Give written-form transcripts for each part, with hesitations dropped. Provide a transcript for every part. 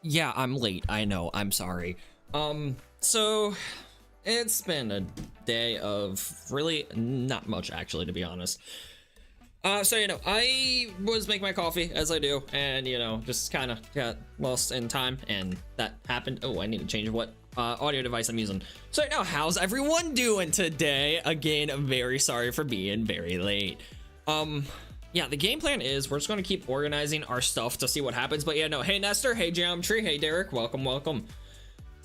Yeah, I'm late. I know. I'm sorry. So it's been a day of really not much, actually, to be honest. I was making my coffee as I do, and just kind of got lost in time, and that happened. Oh, I need to change what audio device I'm using. So how's everyone doing today? Again, I'm very sorry for being very late. Yeah, the game plan is we're just going to keep organizing our stuff to see what happens. But hey Nestor, hey Geometry, hey Derek, welcome.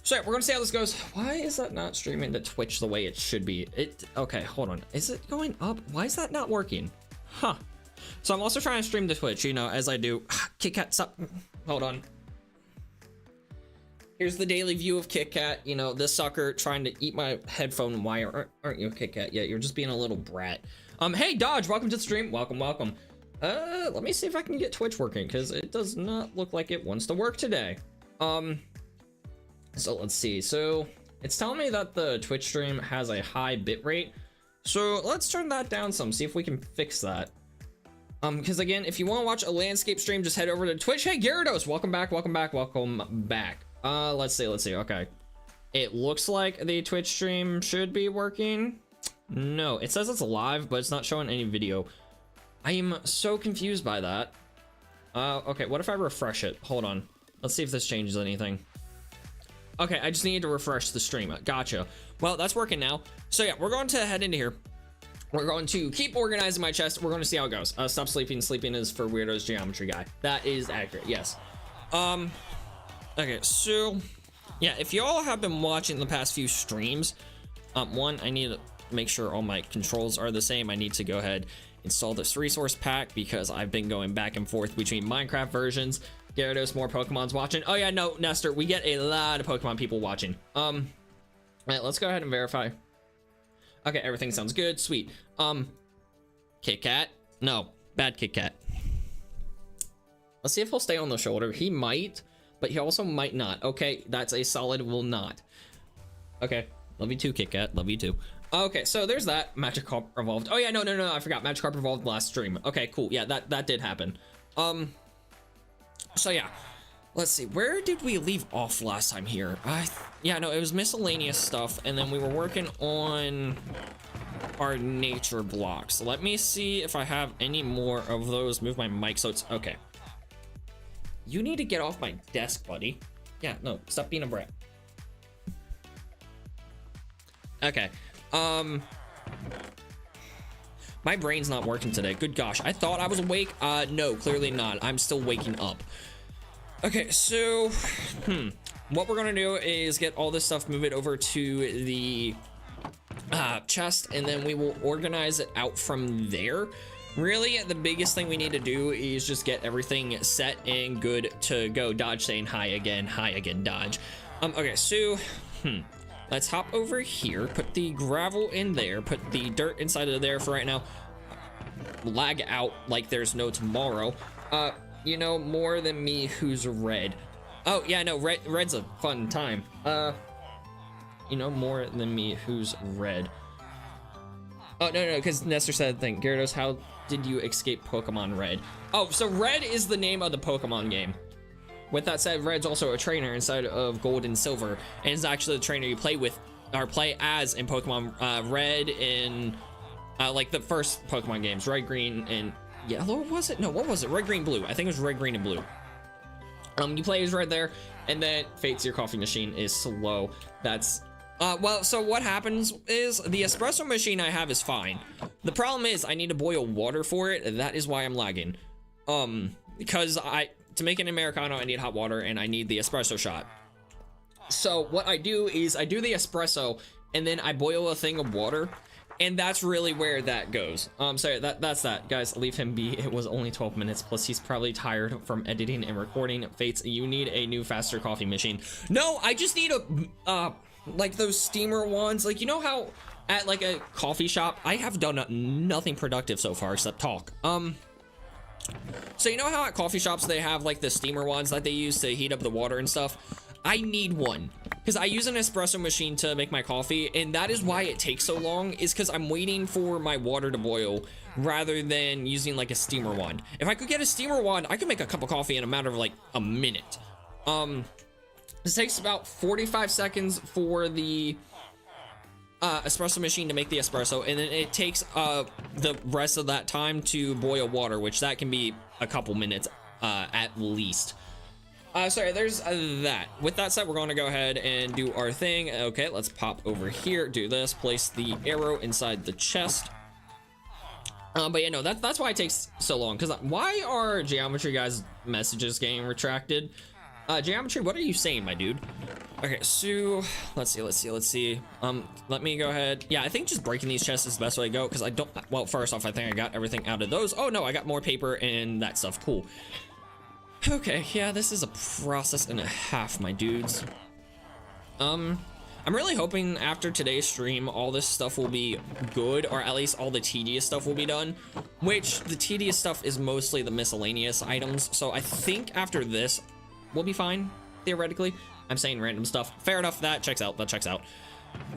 So we're gonna see how this goes. Why is that not streaming to Twitch the way it should be? Okay, hold on. Is it going up? Why is that not working? Huh. So I'm also trying to stream to Twitch, as I do. KitKat, stop. Hold on. Here's the daily view of KitKat. This sucker trying to eat my headphone wire. Aren't you, KitKat? Yeah, you're just being a little brat. Hey Dodge, welcome to the stream. Welcome. Let me see if I can get Twitch working, because it does not look like it wants to work today. So let's see. So it's telling me that the Twitch stream has a high bit rate. So let's turn that down some, see if we can fix that. Because again, if you want to watch a landscape stream, just head over to Twitch. Hey Gyarados, welcome back. Let's see. Okay. It looks like the Twitch stream should be working. No, it says it's live, but it's not showing any video. I am so confused by that. Okay, what if I refresh it? Hold on. Let's see if this changes anything. Okay, I just need to refresh the stream. Gotcha. Well, that's working now. So yeah, we're going to head into here. We're going to keep organizing my chest. We're going to see how it goes. Stop sleeping. Sleeping is for weirdos, Geometry guy. That is accurate. Yes. Okay, so yeah, if y'all have been watching the past few streams, one, I need to make sure all my controls are the same. I need to go ahead, install this resource pack, because I've been going back and forth between Minecraft versions. Gyarados, more Pokemon's watching. Oh yeah, no, Nestor, we get a lot of Pokemon people watching. All right, let's go ahead and verify. Okay, everything sounds good. Sweet. KitKat. No, bad KitKat. Let's see if he'll stay on the shoulder. He might, but he also might not. Okay, that's a solid will not. Okay, love you too, KitKat. Love you too. Okay, so there's that. Magikarp evolved. Oh yeah, no, I forgot. Magikarp evolved last stream. Okay, cool. Yeah, that did happen. So yeah, let's see. Where did we leave off last time here? Yeah, no, it was miscellaneous stuff, and then we were working on our nature blocks. Let me see if I have any more of those. Move my mic so it's okay. You need to get off my desk, buddy. Yeah, no, stop being a brat. Okay. My brain's not working today. Good gosh, I thought I was awake. No, clearly not. I'm still waking up. Okay, so what we're gonna do is get all this stuff, move it over to the chest, and then we will organize it out from there. Really, the biggest thing we need to do is just get everything set and good to go. Dodge saying hi again, Dodge. Okay, so let's hop over here, put the gravel in there, put the dirt inside of there for right now. Lag out like there's no tomorrow. More than me who's red. Oh yeah, no, red's a fun time. More than me who's red. Oh no, because Nestor said thing. Gyarados, how did you escape Pokemon Red? Oh, so Red is the name of the Pokemon game. With that said, Red's also a trainer inside of Gold and Silver, and is actually the trainer you play with or play as in Pokemon Red in like the first Pokemon games, Red, Green, and Yellow. Was it? No, what was it? Red, Green, Blue. I think it was Red, Green, and Blue. You play as Red there, and then Fate's your coffee machine is slow. That's well, so what happens is the espresso machine I have is fine. The problem is I need to boil water for it. That is why I'm lagging. Because to make an Americano, I need hot water and I need the espresso shot. So what I do is I do the espresso and then I boil a thing of water, and that's really where that goes. Sorry, that's that. Guys, leave him be. It was only 12 minutes, plus he's probably tired from editing and recording. Fates, you need a new faster coffee machine. No, I just need a like those steamer ones. Like, how at like a coffee shop, I have done nothing productive so far except talk. So how at coffee shops they have like the steamer ones that they use to heat up the water and stuff? I need one because I use an espresso machine to make my coffee, and that is why it takes so long, is because I'm waiting for my water to boil rather than using like a steamer wand. If I could get a steamer wand, I could make a cup of coffee in a matter of like a minute. This takes about 45 seconds for the espresso machine to make the espresso, and then it takes the rest of that time to boil water, which that can be a couple minutes at least. Sorry, there's that. With that said, we're going to go ahead and do our thing. Okay, let's pop over here, do this, place the arrow inside the chest. But yeah, no, that's why it takes so long, because why are Geometry guys' messages getting retracted? Geometry, what are you saying, my dude? Okay, so let's see. Let me go ahead. Yeah, I think just breaking these chests is the best way to go, because I don't, well, first off, I think I got everything out of those. Oh no, I got more paper and that stuff. Cool. Okay, yeah, this is a process and a half, my dudes. I'm really hoping after today's stream, all this stuff will be good, or at least all the tedious stuff will be done, which the tedious stuff is mostly the miscellaneous items. So I think after this, we'll be fine, theoretically. I'm saying random stuff. Fair enough, that checks out,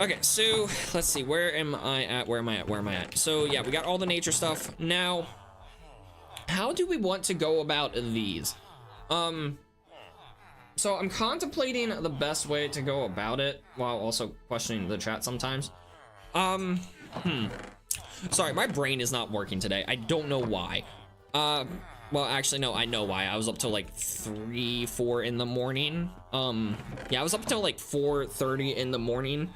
Okay, so let's see, where am I at? So yeah, we got all the nature stuff. Now, how do we want to go about these? So I'm contemplating the best way to go about it while also questioning the chat sometimes. Sorry, my brain is not working today. I don't know why. Well, actually, no, I know why. I was up till like 3, 4 in the morning. Yeah, I was up till like 4:30 in the morning.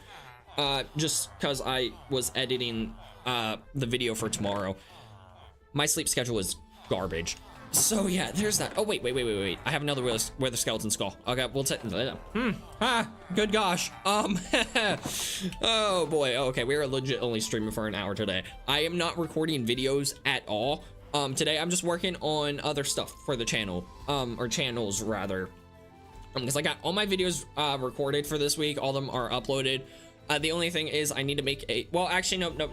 Just because I was editing the video for tomorrow. My sleep schedule is garbage. So yeah, there's that. Oh wait. I have another wither skeleton skull. Okay, we'll take. Good gosh. Oh boy. Okay, we are legit only streaming for an hour today. I am not recording videos at all. Today I'm just working on other stuff for the channel. Or channels rather. Because I got all my videos recorded for this week. All of them are uploaded. The only thing is I need to make a. Well, actually, nope.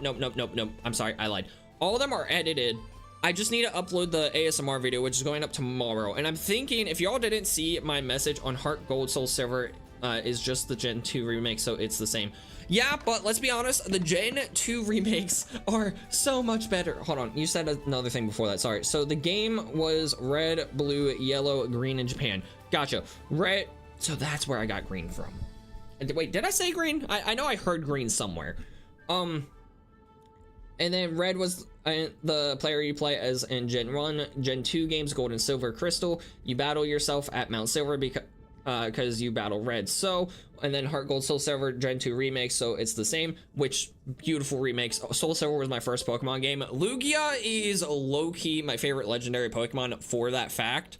I'm sorry, I lied. All of them are edited. I just need to upload the ASMR video, which is going up tomorrow. And I'm thinking, if y'all didn't see my message on Heart, Gold, Soul, Silver is just the Gen 2 remake, so it's the same. Yeah, but let's be honest, the Gen 2 remakes are so much better. Hold on, you said another thing before that, sorry. So the game was red, blue, yellow, green in Japan. Gotcha. Red, so that's where I got green from. Wait, did I say green? I know I heard green somewhere. And then red was the player you play as in Gen 1. Gen 2 games, Gold and Silver, Crystal. You battle yourself at Mount Silver because you battle red. So, and then Heart, Gold, Soul Silver, Gen 2 remakes, so it's the same, which beautiful remakes. Soul Silver was my first Pokemon game. Lugia is low-key my favorite legendary Pokemon for that fact.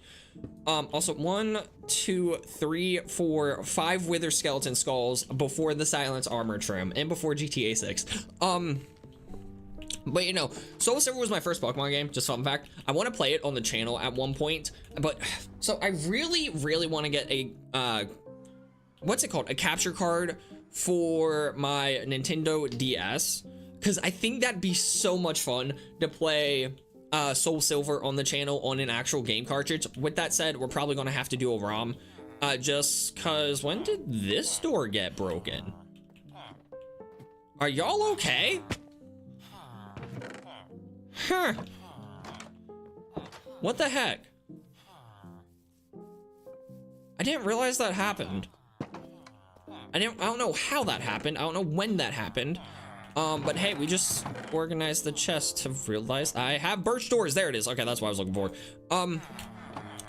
Also 1, 2, 3, 4, 5 Wither Skeleton Skulls before the Silence Armor Trim and before GTA 6. But you know, Soul Silver was my first Pokemon game, just fun fact. I want to play it on the channel at one point, but so I really want to get a what's it called, a capture card for my Nintendo DS, because I think that'd be so much fun to play Soul Silver on the channel on an actual game cartridge. With that said, we're probably gonna have to do a ROM, just because when did this door get broken? Are y'all okay? Huh. What the heck? I didn't realize that happened. I don't know how that happened. I don't know when that happened. But hey, we just organized the chest to realize I have birch doors. There it is. Okay, that's what I was looking for.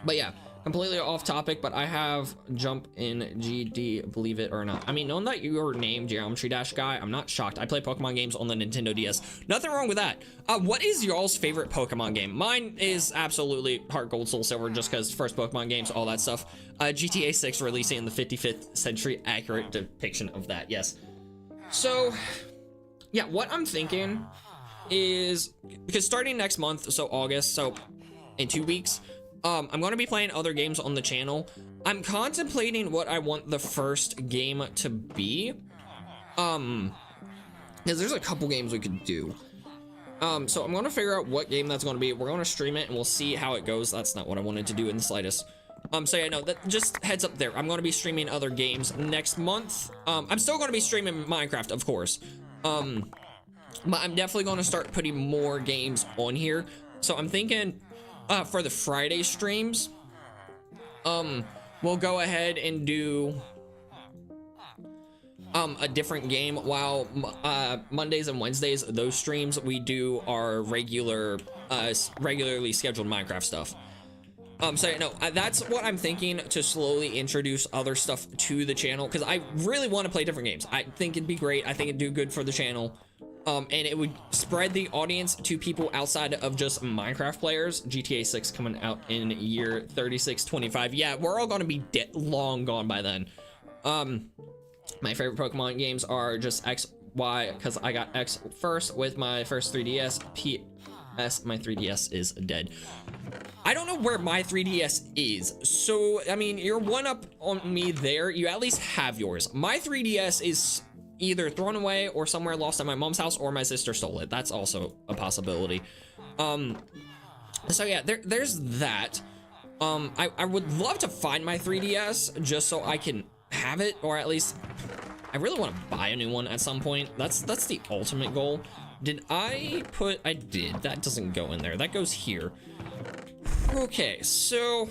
But yeah, completely off topic, but I have jump in GD, believe it or not. I mean, knowing that you're named Geometry Dash Guy, I'm not shocked. I play Pokemon games on the Nintendo DS. Nothing wrong with that. What is y'all's favorite Pokemon game? Mine is absolutely Heart, Gold, Soul, Silver, just because first Pokemon games, all that stuff. GTA 6 releasing in the 55th century, accurate depiction of that, yes. So, yeah, what I'm thinking is, because starting next month, so August, so in 2 weeks, I'm going to be playing other games on the channel. I'm contemplating what I want the first game to be. Because there's a couple games we could do. So I'm going to figure out what game that's going to be. We're going to stream it and we'll see how it goes. That's not what I wanted to do in the slightest. So yeah, no, that just heads up there. I'm going to be streaming other games next month. I'm still going to be streaming Minecraft, of course. But I'm definitely going to start putting more games on here. So I'm thinking, for the Friday streams, we'll go ahead and do a different game, while Mondays and Wednesdays, those streams, we do our regularly scheduled Minecraft stuff. So no, that's what I'm thinking, to slowly introduce other stuff to the channel, because I really want to play different games. I think it'd be great. I think it'd do good for the channel. And it would spread the audience to people outside of just Minecraft players. GTA 6 coming out in year 3625. Yeah, we're all gonna be long gone by then. My favorite Pokemon games are just X, Y, because I got X first with my first 3DS. PS, my 3DS is dead. I don't know where my 3DS is, so I mean, you're one up on me there. You at least have yours. My 3DS is either thrown away or somewhere lost at my mom's house, or my sister stole it. That's also a possibility. So yeah, there's that. I would love to find my 3DS just so I can have it, or at least I really want to buy a new one at some point. That's the ultimate goal. Did I did. That doesn't go in there. That goes here. Okay, so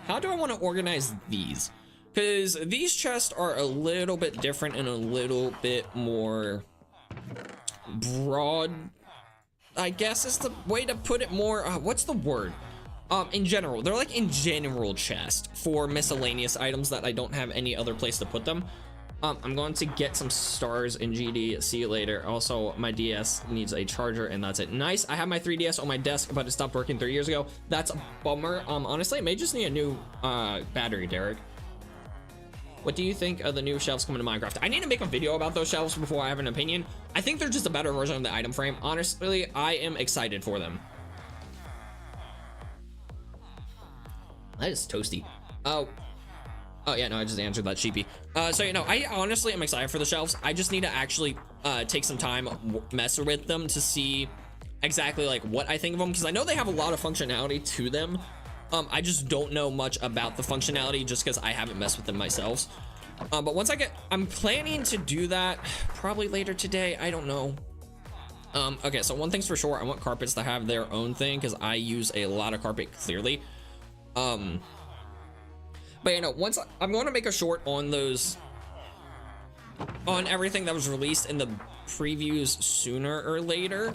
how do I want to organize these? Because these chests are a little bit different and a little bit more broad, I guess is the way to put it. More, what's the word? In general, they're like in general chest for miscellaneous items that I don't have any other place to put them. I'm going to get some stars in GD. See you later. Also, my DS needs a charger, and that's it. Nice. I have my 3DS on my desk, but it stopped working 3 years ago. That's a bummer. Honestly, it may just need a new battery, Derek. What do you think of the new shelves coming to Minecraft? I need to make a video about those shelves before I have an opinion. I think they're just a better version of the item frame. Honestly, I am excited for them. That is toasty. Oh yeah, no, I just answered that, sheepy. So you know, I honestly am excited for the shelves. I just need to actually take some time, mess with them to see exactly like what I think of them, because I know they have a lot of functionality to them. I just don't know much about the functionality just because I haven't messed with them myself. But once I'm planning to do that probably later today. I don't know. Okay, so one thing's for sure, I want carpets to have their own thing because I use a lot of carpet, clearly. But you know, once I'm going to make a short on those, on everything that was released in the previews sooner or later.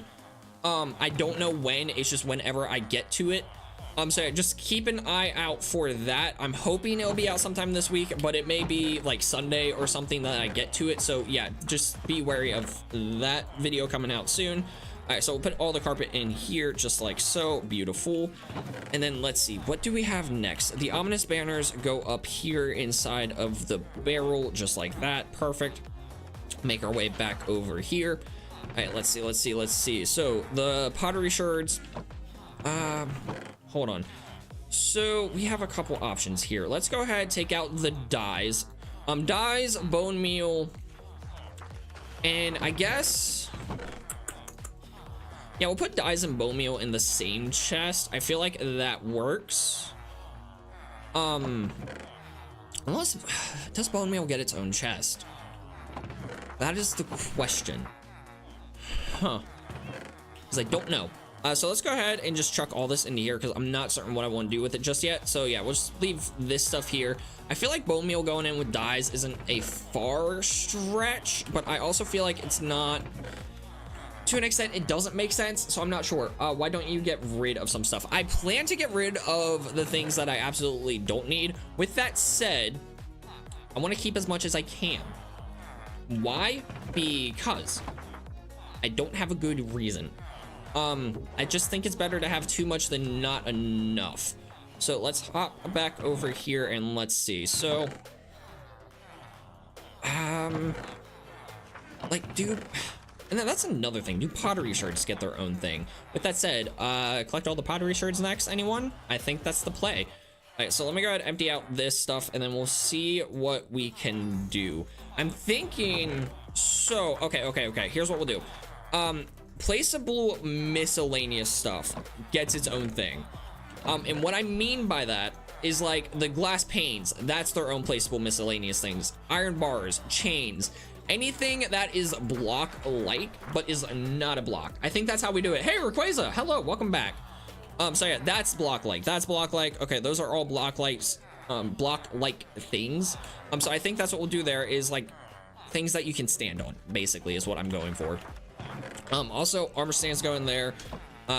I don't know when, it's just whenever I get to it. So yeah, just keep an eye out for that. I'm hoping it'll be out sometime this week, but it may be like Sunday or something that I get to it. So yeah, just be wary of that video coming out soon. All right, so we'll put all the carpet in here just like so. Beautiful. And then let's see, what do we have next? The ominous banners go up here inside of the barrel just like that. Perfect. Make our way back over here. All right, let's see. So the pottery shards, hold on. So we have a couple options here. Let's go ahead, take out the dyes. Dyes, bone meal, and I guess, yeah, we'll put dyes and bone meal in the same chest. I feel like that works. Unless, does bone meal get its own chest? That is the question. Huh. Because I don't know. So let's go ahead and just chuck all this into here because I'm not certain what I want to do with it just yet. So yeah, we'll just leave this stuff here. I feel like bone meal going in with dyes isn't a far stretch, but I also feel like it's not, to an extent, it doesn't make sense. So I'm not sure. Why don't you get rid of some stuff? I plan to get rid of the things that I absolutely don't need. With that said, I want to keep as much as I can. Why? Because I don't have a good reason. I just think it's better to have too much than not enough. So let's hop back over here and let's see. So, like, dude, and then that's another thing. Do pottery shards get their own thing? With that said, collect all the pottery shards next, anyone? I think that's the play. All right, so let me go ahead and empty out this stuff and then we'll see what we can do. I'm thinking, so, okay. Here's what we'll do. Placeable miscellaneous stuff gets its own thing. And what I mean by that is like the glass panes, that's their own placeable miscellaneous things. Iron bars, chains, anything that is block-like but is not a block. I think that's how we do it. Hey, Rayquaza, hello, welcome back. So yeah, that's block-like. That's block-like. Okay, those are all block-likes. block like things. So I think that's what we'll do there, is like things that you can stand on, basically, is what I'm going for. Also armor stands go in there.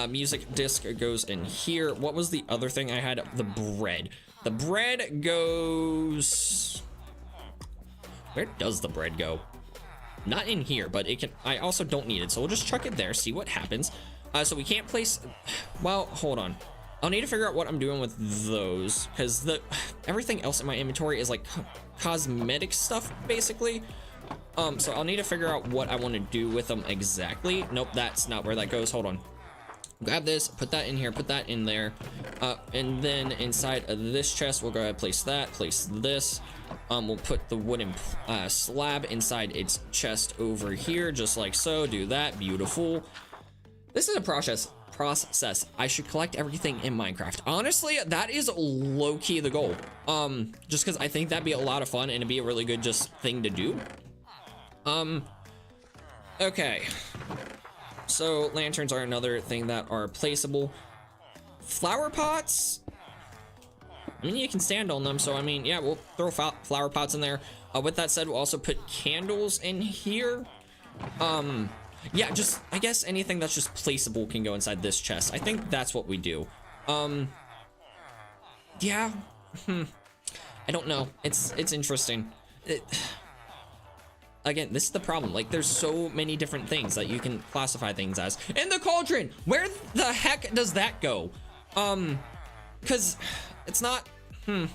Music disc goes in here. What was the other thing I had? The bread. The bread goes, where does the bread go? Not in here, but it can, I also don't need it, so we'll just chuck it there, see what happens. So we can't place, well, hold on, I'll need to figure out what I'm doing with those, because everything else in my inventory is like cosmetic stuff, basically. So I'll need to figure out what I want to do with them exactly. Nope, that's not where that goes. Hold on. Grab this, put that in here, put that in there, and then inside of this chest we'll go ahead and place that, place this. We'll put the wooden slab inside its chest over here, just like so. Do that. Beautiful. This is a process. I should collect everything in Minecraft. Honestly, that is low-key the goal. Just because I think that'd be a lot of fun and it'd be a really good just thing to do. Okay. So lanterns are another thing that are placeable. Flower pots, I mean, you can stand on them, so I mean, yeah, we'll throw flower pots in there. With that said, we'll also put candles in here. Yeah, just, I guess anything that's just placeable can go inside this chest. I think that's what we do. Yeah. I don't know. It's interesting. Again, this is the problem. Like, there's so many different things that you can classify things as. And the cauldron! Where the heck does that go? Because it's not, I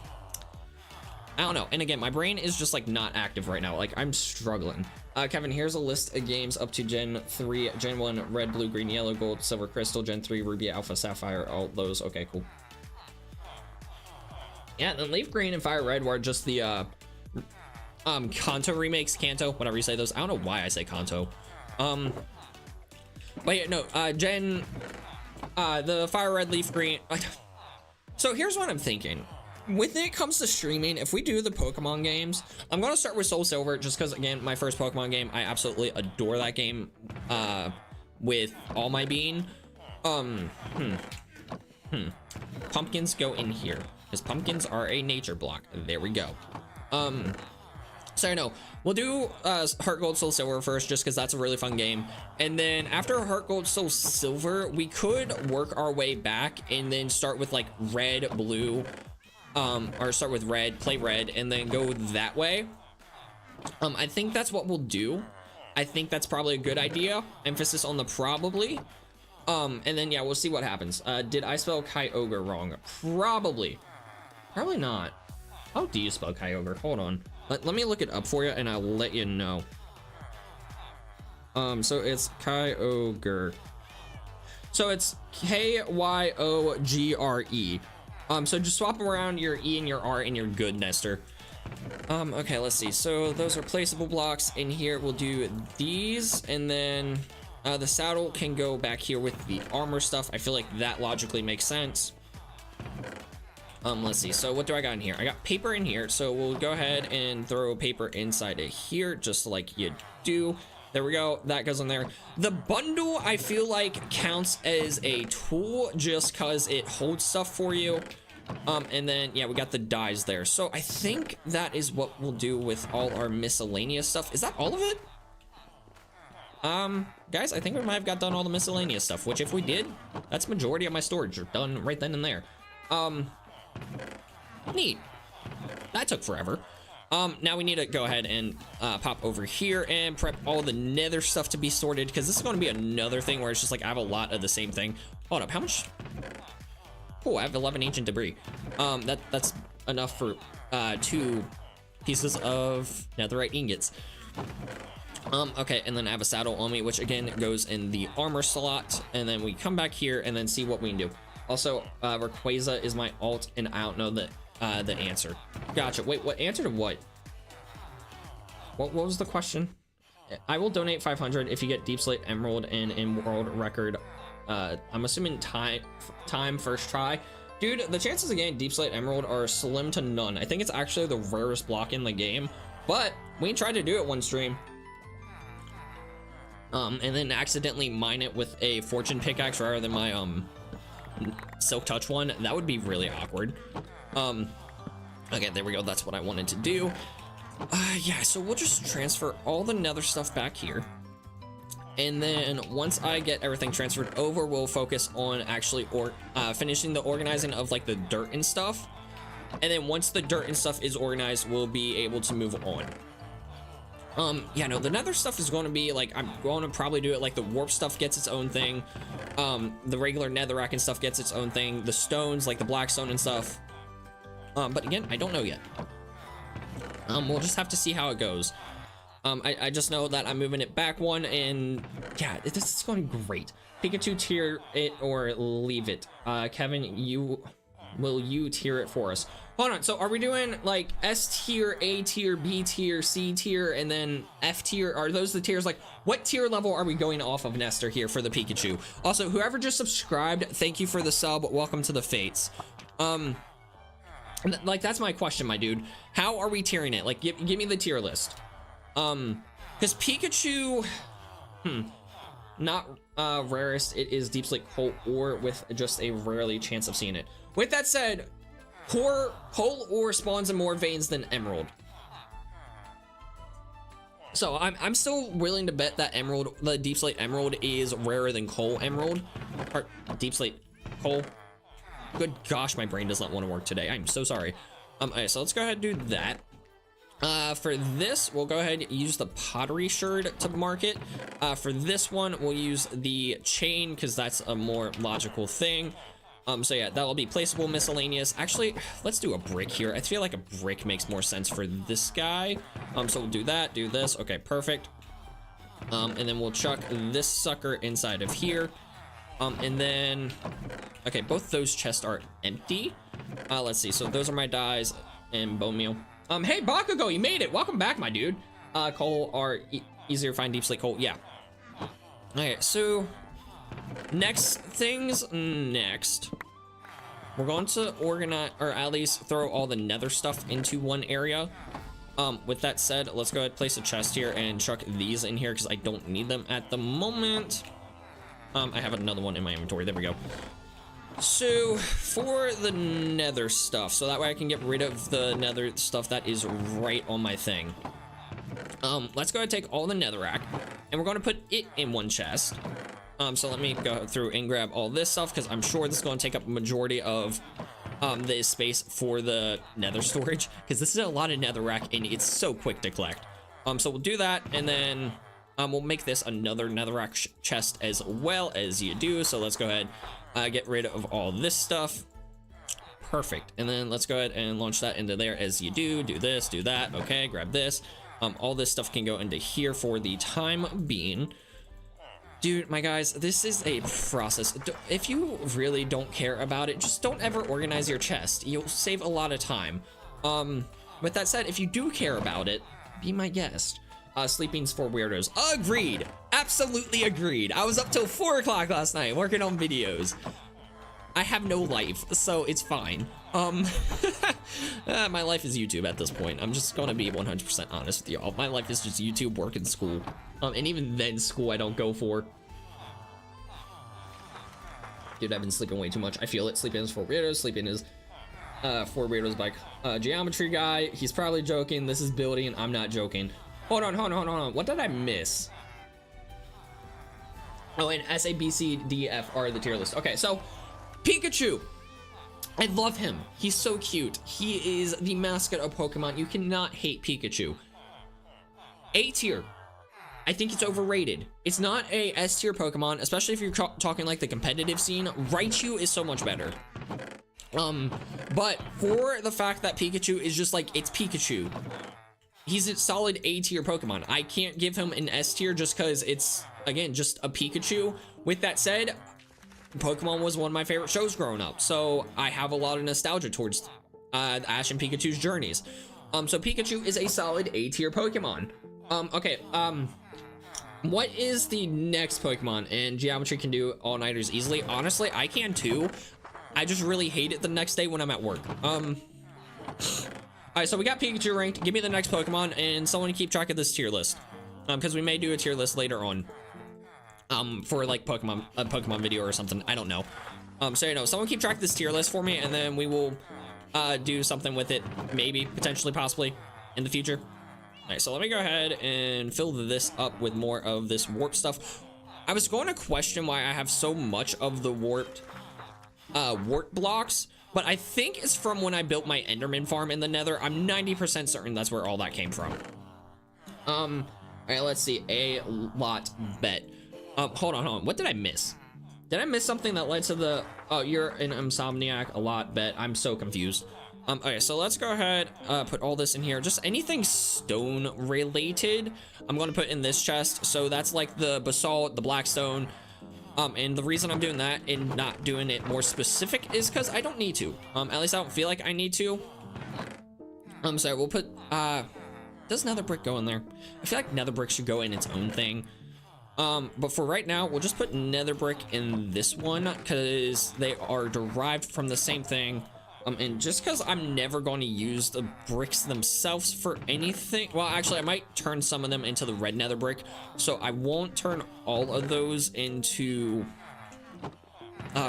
don't know. And again, my brain is just like not active right now. Like, I'm struggling. Kevin, here's a list of games up to Gen 3, Gen 1, red, blue, green, yellow, gold, silver, crystal, Gen 3, ruby, alpha, sapphire, all those. Okay, cool. Yeah, and then leaf green and fire red were just the, Kanto remakes, Kanto, whatever you say those. I don't know why I say Kanto. But yeah, no, the fire red, leaf green. So here's what I'm thinking. When it comes to streaming, if we do the Pokemon games, I'm going to start with Soul Silver just because, again, my first Pokemon game, I absolutely adore that game with all my being. Pumpkins go in here because pumpkins are a nature block. There we go. So no, we'll do Heart Gold Soul Silver first just because that's a really fun game, and then after Heart Gold Soul Silver we could work our way back and then start with like red, blue, or start with red, play red, and then go that way. I think that's what we'll do. I think that's probably a good idea. Emphasis on the probably. And then yeah, we'll see what happens. Did I spell Kyogre wrong? Probably not. How do you spell Kyogre? Hold on. Let me look it up for you and I'll let you know. So it's Kyogre. So it's Kyogre. So just swap around your E and your R and you're good, Nestor. Okay, let's see. So those are placeable blocks. In here we'll do these, and then the saddle can go back here with the armor stuff. I feel like that logically makes sense. Let's see. So what do I got in here? I got paper in here. So we'll go ahead and throw paper inside of here, just like you do. There we go. That goes in there. The bundle, I feel like, counts as a tool just because it holds stuff for you. And then, yeah, we got the dyes there. So I think that is what we'll do with all our miscellaneous stuff. Is that all of it? Guys, I think we might have got done all the miscellaneous stuff, which if we did, that's majority of my storage are done right then and there. Neat. That took forever. Now we need to go ahead and pop over here and prep all the nether stuff to be sorted, because this is going to be another thing where it's just like I have a lot of the same thing. Hold up, how much? Oh, I have 11 ancient debris. That's enough for 2 pieces of netherite ingots. Okay, and then I have a saddle on me, which again goes in the armor slot, and then we come back here and then see what we can do. Also, Rayquaza is my alt, and I don't know the answer. Gotcha. Wait, what answer to what? What was the question? I will donate 500 if you get Deep Slate Emerald and in world record. I'm assuming time first try. Dude, the chances of getting Deep Slate Emerald are slim to none. I think it's actually the rarest block in the game, but we tried to do it one stream. And then accidentally mine it with a fortune pickaxe rather than my Silk Touch one. That would be really awkward. Okay, there we go. That's what I wanted to do. Yeah, so we'll just transfer all the nether stuff back here. And then once I get everything transferred over, we'll focus on actually finishing the organizing of like the dirt and stuff. And then once the dirt and stuff is organized, we'll be able to move on. Yeah, no, the nether stuff is going to be like, I'm going to probably do it like the warp stuff gets its own thing. The regular netherrack and stuff gets its own thing. The stones, like the blackstone and stuff. But again, I don't know yet. We'll just have to see how it goes. I just know that I'm moving it back one, and yeah, this is going great. Pikachu, tier it or leave it. Kevin, will you tier it for us? Hold on, so are we doing like S tier, A tier, B tier, C tier, and then F tier? Are those the tiers? Like, what tier level are we going off of, Nestor, here for the Pikachu? Also, whoever just subscribed, thank you for the sub. Welcome to the Fates. Like, that's my question, my dude. How are we tiering it? Like, give me the tier list. Because Pikachu, not rarest. It is Deep Slate Coal or with just a rarely chance of seeing it. With that said, Coal ore spawns in more veins than Emerald. So I'm still willing to bet that the Deep Slate Emerald is rarer than Coal Emerald, or Deep Slate Coal. Good gosh, my brain does not want to work today. I'm so sorry. Okay, so let's go ahead and do that. For this, we'll go ahead and use the pottery sherd to mark it. For this one, we'll use the chain because that's a more logical thing. So yeah, that will be placeable miscellaneous. Actually, let's do a brick here. I feel like a brick makes more sense for this guy. So we'll do that, do this. Okay, perfect. And then we'll chuck this sucker inside of here. And then, okay, both those chests are empty. Let's see. So those are my dyes and bone meal. Hey, Bakugo, you made it. Welcome back, my dude. Coal are easier to find, Deep Slate Coal. Yeah. Okay, so next. We're going to organize, or at least throw all the nether stuff into one area. With that said, let's go ahead and place a chest here and chuck these in here because I don't need them at the moment. I have another one in my inventory. There we go. So for the nether stuff, so that way I can get rid of the nether stuff that is right on my thing. Let's go ahead and take all the netherrack and we're going to put it in one chest. So let me go through and grab all this stuff because I'm sure this is going to take up a majority of the space for the nether storage because this is a lot of netherrack and it's so quick to collect. So we'll do that, and then we'll make this another netherrack chest as well, as you do. So let's go ahead, get rid of all this stuff. Perfect. And then let's go ahead and launch that into there as you do. Do this, do that. Okay, grab this. All this stuff can go into here for the time being. Dude, my guys, this is a process. If you really don't care about it, just don't ever organize your chest. You'll save a lot of time. With that said, if you do care about it, be my guest. Sleeping's for weirdos. Agreed. Absolutely agreed. I was up till 4 o'clock last night working on videos. I have no life, so it's fine. My life is YouTube at this point. I'm just gonna be 100% honest with y'all. My life is just YouTube, work, and school. And even then, school I don't go for. Dude, I've been sleeping way too much. I feel it. Sleeping is for weirdos. Sleeping is for weirdos by geometry guy. He's probably joking. This is building. I'm not joking. Hold on. What did I miss? Oh, and S, A, B, C, D, F are the tier list. Okay, so Pikachu. I love him. He's so cute. He is the mascot of Pokemon. You cannot hate Pikachu. A tier. I think it's overrated. It's not a S tier Pokemon, especially if you're talking like the competitive scene. Raichu is so much better. But for the fact that Pikachu is just like, it's Pikachu. He's a solid A tier Pokemon. I can't give him an S tier just because it's, again, just a Pikachu. With that said, Pokemon was one of my favorite shows growing up, so I have a lot of nostalgia towards Ash and Pikachu's journeys. So Pikachu is a solid A tier Pokemon. Okay, what is the next Pokemon? And Geometry can do all-nighters easily. Honestly, I can too. I just really hate it the next day when I'm at work. Alright, so we got Pikachu ranked. Give me the next Pokemon, and someone keep track of this tier list. Because we may do a tier list later on. For like a Pokemon video or something. I don't know. So you know, someone keep track of this tier list for me, and then we will do something with it, maybe, potentially, possibly, in the future. All right, so let me go ahead and fill this up with more of this warp stuff. I was going to question why I have so much of the warp blocks, but I think it's from when I built my Enderman farm in the Nether. I'm 90% certain that's where all that came from. All right, let's see. A lot bet. Hold on. What did I miss? Did I miss something that led to the... Oh, you're an insomniac. A lot bet. I'm so confused. Okay, so let's go ahead, put all this in here. Just anything stone related, I'm going to put in this chest. So that's like the basalt, the black stone. And the reason I'm doing that and not doing it more specific is because I don't need to. At least I don't feel like I need to. So we'll put, does nether brick go in there? I feel like nether brick should go in its own thing. But for right now, we'll just put nether brick in this one because they are derived from the same thing. And just because I'm never going to use the bricks themselves for anything, well, actually, I might turn some of them into the red nether brick, so I won't turn all of those into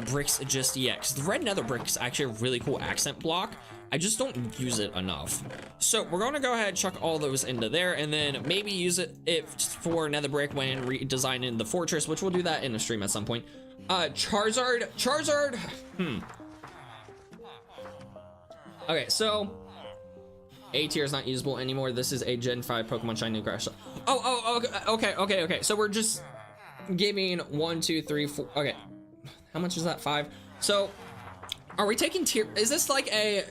bricks just yet, because the red nether brick is actually a really cool accent block. I just don't use it enough. So we're going to go ahead and chuck all those into there, and then maybe use it for nether brick when redesigning the fortress, which we'll do that in a stream at some point. Charizard. Okay, so A tier is not usable anymore. This is a Gen 5 Pokemon Shiny Grass. Okay. So we're just giving 1, 2, 3, 4. Okay, how much is that? 5. So are we taking tier? Is this like a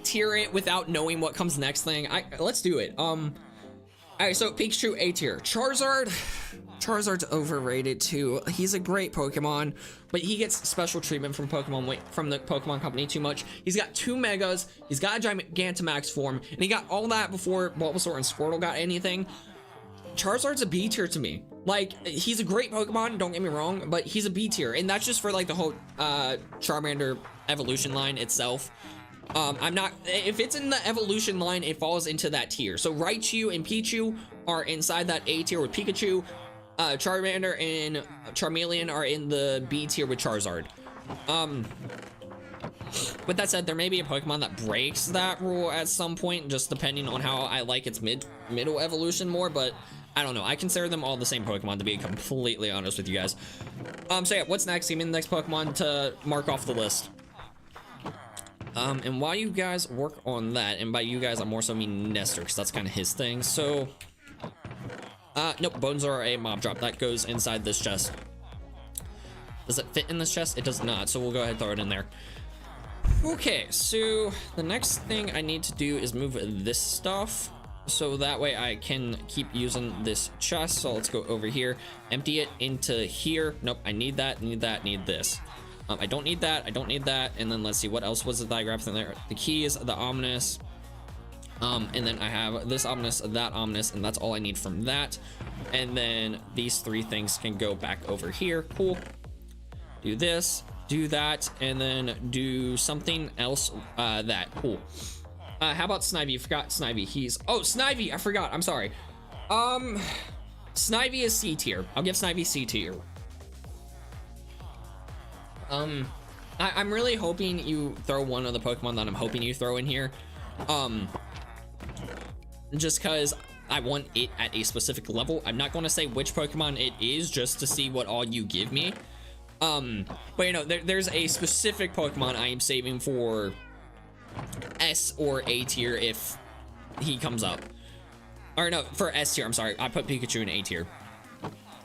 tier it without knowing what comes next thing? Let's do it. All right, so Pikachu A tier. Charizard's overrated too. He's a great Pokemon, but he gets special treatment from the Pokemon Company too much. He's got 2 Megas, he's got a Gigantamax form, and he got all that before Bulbasaur and Squirtle got anything. Charizard's a B tier to me. Like, he's a great Pokemon, don't get me wrong, but he's a B tier, and that's just for like the whole Charmander evolution line itself. If it's in the evolution line, it falls into that tier. So Raichu and Pichu are inside that A tier with Pikachu. Charmander and Charmeleon are in the B tier with Charizard. With that said, there may be a Pokemon that breaks that rule at some point, just depending on how I like its middle evolution more, but I don't know. I consider them all the same Pokemon, to be completely honest with you guys. So yeah, what's next? Give me the next Pokemon to mark off the list. And while you guys work on that, and by you guys, I more so mean Nestor, because that's kind of his thing. So, nope, bones are a mob drop. That goes inside this chest. Does it fit in this chest? It does not, so we'll go ahead and throw it in there. Okay, so the next thing I need to do is move this stuff, so that way I can keep using this chest. So let's go over here, empty it into here. Nope, I need that, need this. I don't need that, and then let's see, what else was it that I grabbed from there? The keys, the ominous, and then I have this ominous, that ominous, and that's all I need from that. And then these 3 things can go back over here. Cool. Do this, do that, and then do something else. That cool. How about Snivy? You forgot Snivy. Oh, Snivy, I forgot, I'm sorry. Snivy is C tier. I'll give Snivy C tier. I'm really hoping you throw one of the Pokemon that I'm hoping you throw in here. Just because I want it at a specific level. I'm not going to say which Pokemon it is, just to see what all you give me. But you know, there's a specific Pokemon I am saving for S or A tier if he comes up. Or no, for S tier, I'm sorry. I put Pikachu in A tier.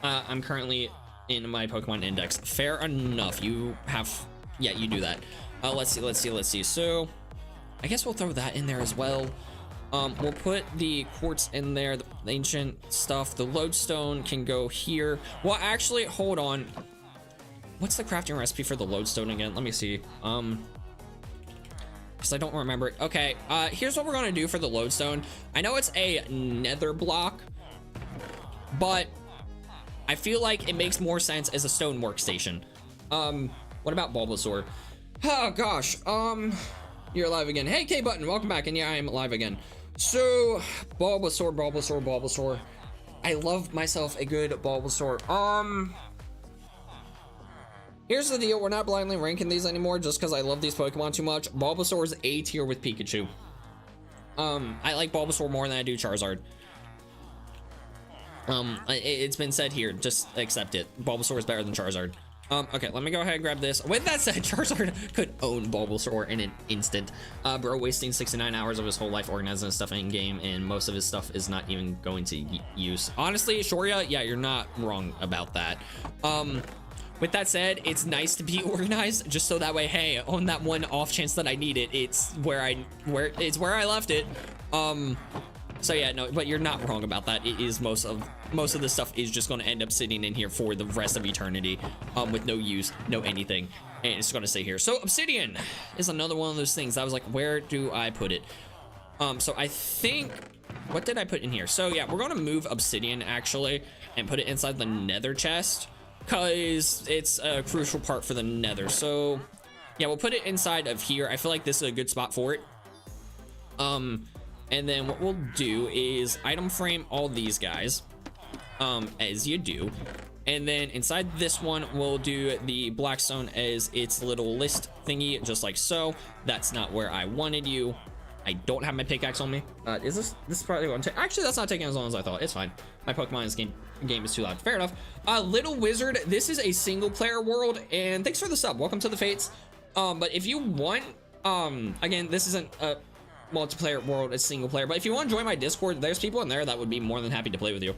I'm currently in my Pokemon index. Fair enough. You have, yeah, you do that. Let's see. So I guess we'll throw that in there as well. We'll put the quartz in there, the ancient stuff. The lodestone can go here. Well, actually, hold on. What's the crafting recipe for the lodestone again? Let me see. Because I don't remember it. Okay, here's what we're gonna do for the lodestone. I know it's a nether block, but I feel like it makes more sense as a stone workstation. What about Bulbasaur? Oh gosh, you're alive again. Hey, K-Button, welcome back. And yeah, I am alive again. So, Bulbasaur. I love myself a good Bulbasaur. Here's the deal, we're not blindly ranking these anymore just because I love these Pokemon too much. Bulbasaur's A tier with Pikachu. I like Bulbasaur more than I do Charizard. It's been said here, just accept it. Bulbasaur is better than Charizard. Okay, let me go ahead and grab this. With that said, Charizard could own Bulbasaur in an instant. Bro wasting 69 hours of his whole life organizing his stuff in game, and most of his stuff is not even going to use. Honestly, Shoria, yeah, you're not wrong about that. With that said, it's nice to be organized, just so that way, hey, on that one off chance that I need it, it's where I left it. So yeah, no, but you're not wrong about that. It is most of this stuff is just going to end up sitting in here for the rest of eternity, with no use, no anything, and it's going to stay here. So Obsidian is another one of those things. I was like, where do I put it? So I think, what did I put in here? So yeah, we're going to move Obsidian actually and put it inside the Nether chest, because it's a crucial part for the Nether. So yeah, we'll put it inside of here. I feel like this is a good spot for it. And then what we'll do is item frame all these guys, as you do. And then inside this one, we'll do the Blackstone as its little list thingy, just like so. That's not where I wanted you. I don't have my pickaxe on me. This is probably going to take, actually, that's not taking as long as I thought. It's fine. My Pokemon in this game is too loud. Fair enough. Little Wizard, this is a single player world, and thanks for the sub. Welcome to the Fates. But if you want, again, this isn't a multiplayer world, it's single player, but if you want to join my Discord, there's people in there that would be more than happy to play with you.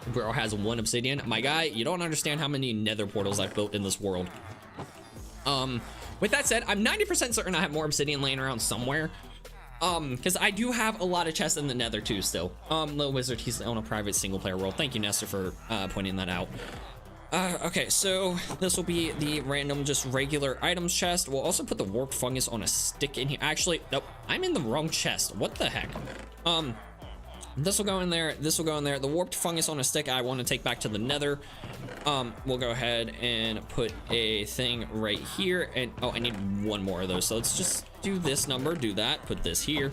Bro has 1 obsidian. My guy, you don't understand how many Nether portals I've built in this world. With that said, I'm 90% certain I have more obsidian laying around somewhere, because I do have a lot of chests in the Nether too still. Little Wizard, he's on a private single player world. Thank you, Nestor, for pointing that out. Okay, so this will be the random, just regular items chest. We'll also put the warped fungus on a stick in here. Actually, nope, I'm in the wrong chest. What the heck? This will go in there. This will go in there. The warped fungus on a stick I want to take back to the Nether. We'll go ahead and put a thing right here. And oh, I need 1 more of those. So let's just do this number, do that, put this here.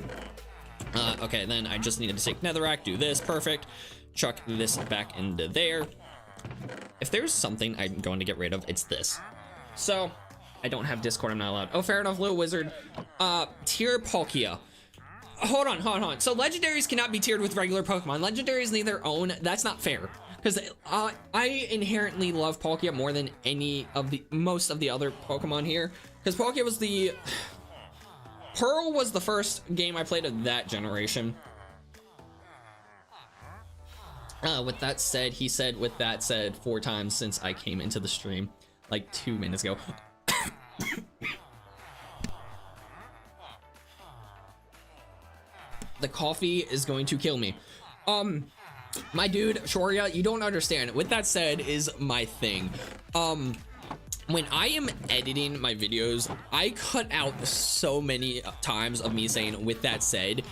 Okay, then I just needed to take netherrack, do this, perfect. Chuck this back into there. If there's something I'm going to get rid of, it's this. So I don't have Discord, I'm not allowed. Oh, fair enough, Little Wizard. Tier Palkia. Hold on. So legendaries cannot be tiered with regular Pokemon. Legendaries need their own. That's not fair, because I inherently love Palkia more than most of the other Pokemon here, because Palkia was Pearl was the first game I played of that generation. With that said, he said with that said 4 times since I came into the stream like 2 minutes ago. The coffee is going to kill me. My dude, Shoria, you don't understand. With that said is my thing. When I am editing my videos, I cut out so many times of me saying with that said.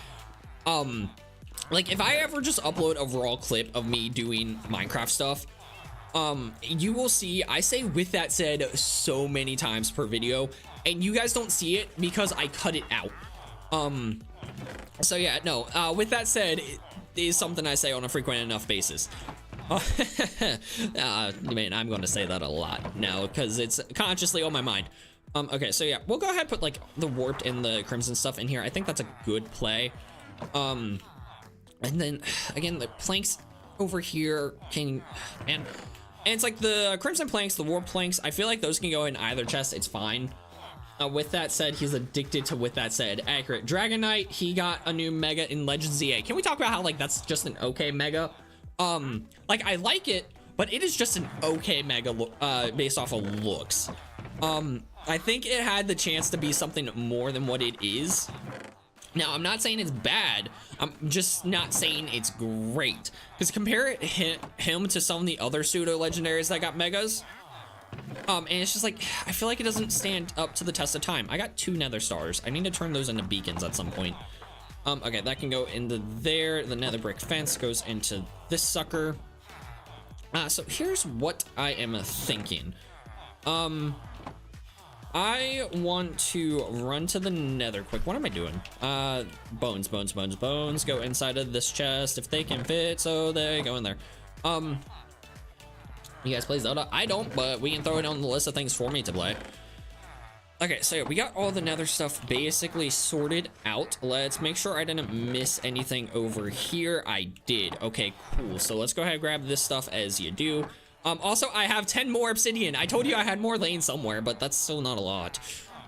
Like if I ever just upload a raw clip of me doing Minecraft stuff, you will see I say with that said so many times per video, and you guys don't see it because I cut it out. So yeah, no, with that said, it is something I say on a frequent enough basis. Man, I'm going to say that a lot now because it's consciously on my mind. Okay, so yeah, we'll go ahead and put like the warped and the crimson stuff in here. I think that's a good play. And then again, the planks over here can, man, and it's like the crimson planks, the warp planks, I feel like those can go in either chest. It's fine. With that said, he's addicted to with that said. Accurate. Dragonite, he got a new mega in Legends ZA. Can we talk about how like that's just an okay mega? Like I like it, but it is just an okay mega based off of looks. I think it had the chance to be something more than what it is. Now, I'm not saying it's bad. I'm just not saying it's great. Because compare him to some of the other pseudo legendaries that got megas. And it's just like, I feel like it doesn't stand up to the test of time. I got 2 nether stars. I need to turn those into beacons at some point. Okay, that can go into there. The nether brick fence goes into this sucker. So here's what I am thinking. I want to run to the nether quick. What am I doing? Bones. Go inside of this chest if they can fit. So they go in there. You guys play Zelda? I don't, but we can throw it on the list of things for me to play. Okay, so we got all the nether stuff basically sorted out. Let's make sure I didn't miss anything over here. I did. Okay, cool. So let's go ahead and grab this stuff as you do. Also, I have 10 more obsidian. I told you I had more laying somewhere, but that's still not a lot.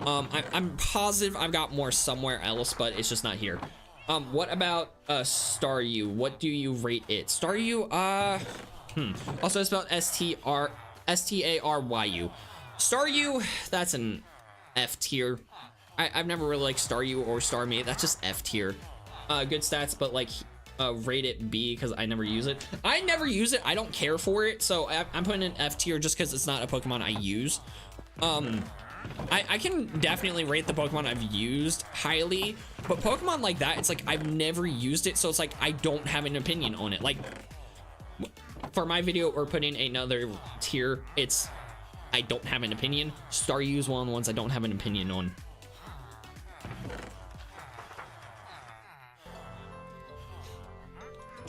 I'm positive I've got more somewhere else, but it's just not here. What about Staryu? What do you rate it? Staryu, also it's spelled Staryu. Staryu, that's an F tier. I've never really liked Staryu or Starmie. That's just F tier. Good stats, but like rate it B because I never use it. I never use it. I don't care for it, so I'm putting an F tier just because it's not a Pokemon I use. I can definitely rate the Pokemon I've used highly, but Pokemon like that, it's like I've never used it, so it's like I don't have an opinion on it. Like for my video, we're putting another tier. It's I don't have an opinion. Staryu is one of the ones I don't have an opinion on.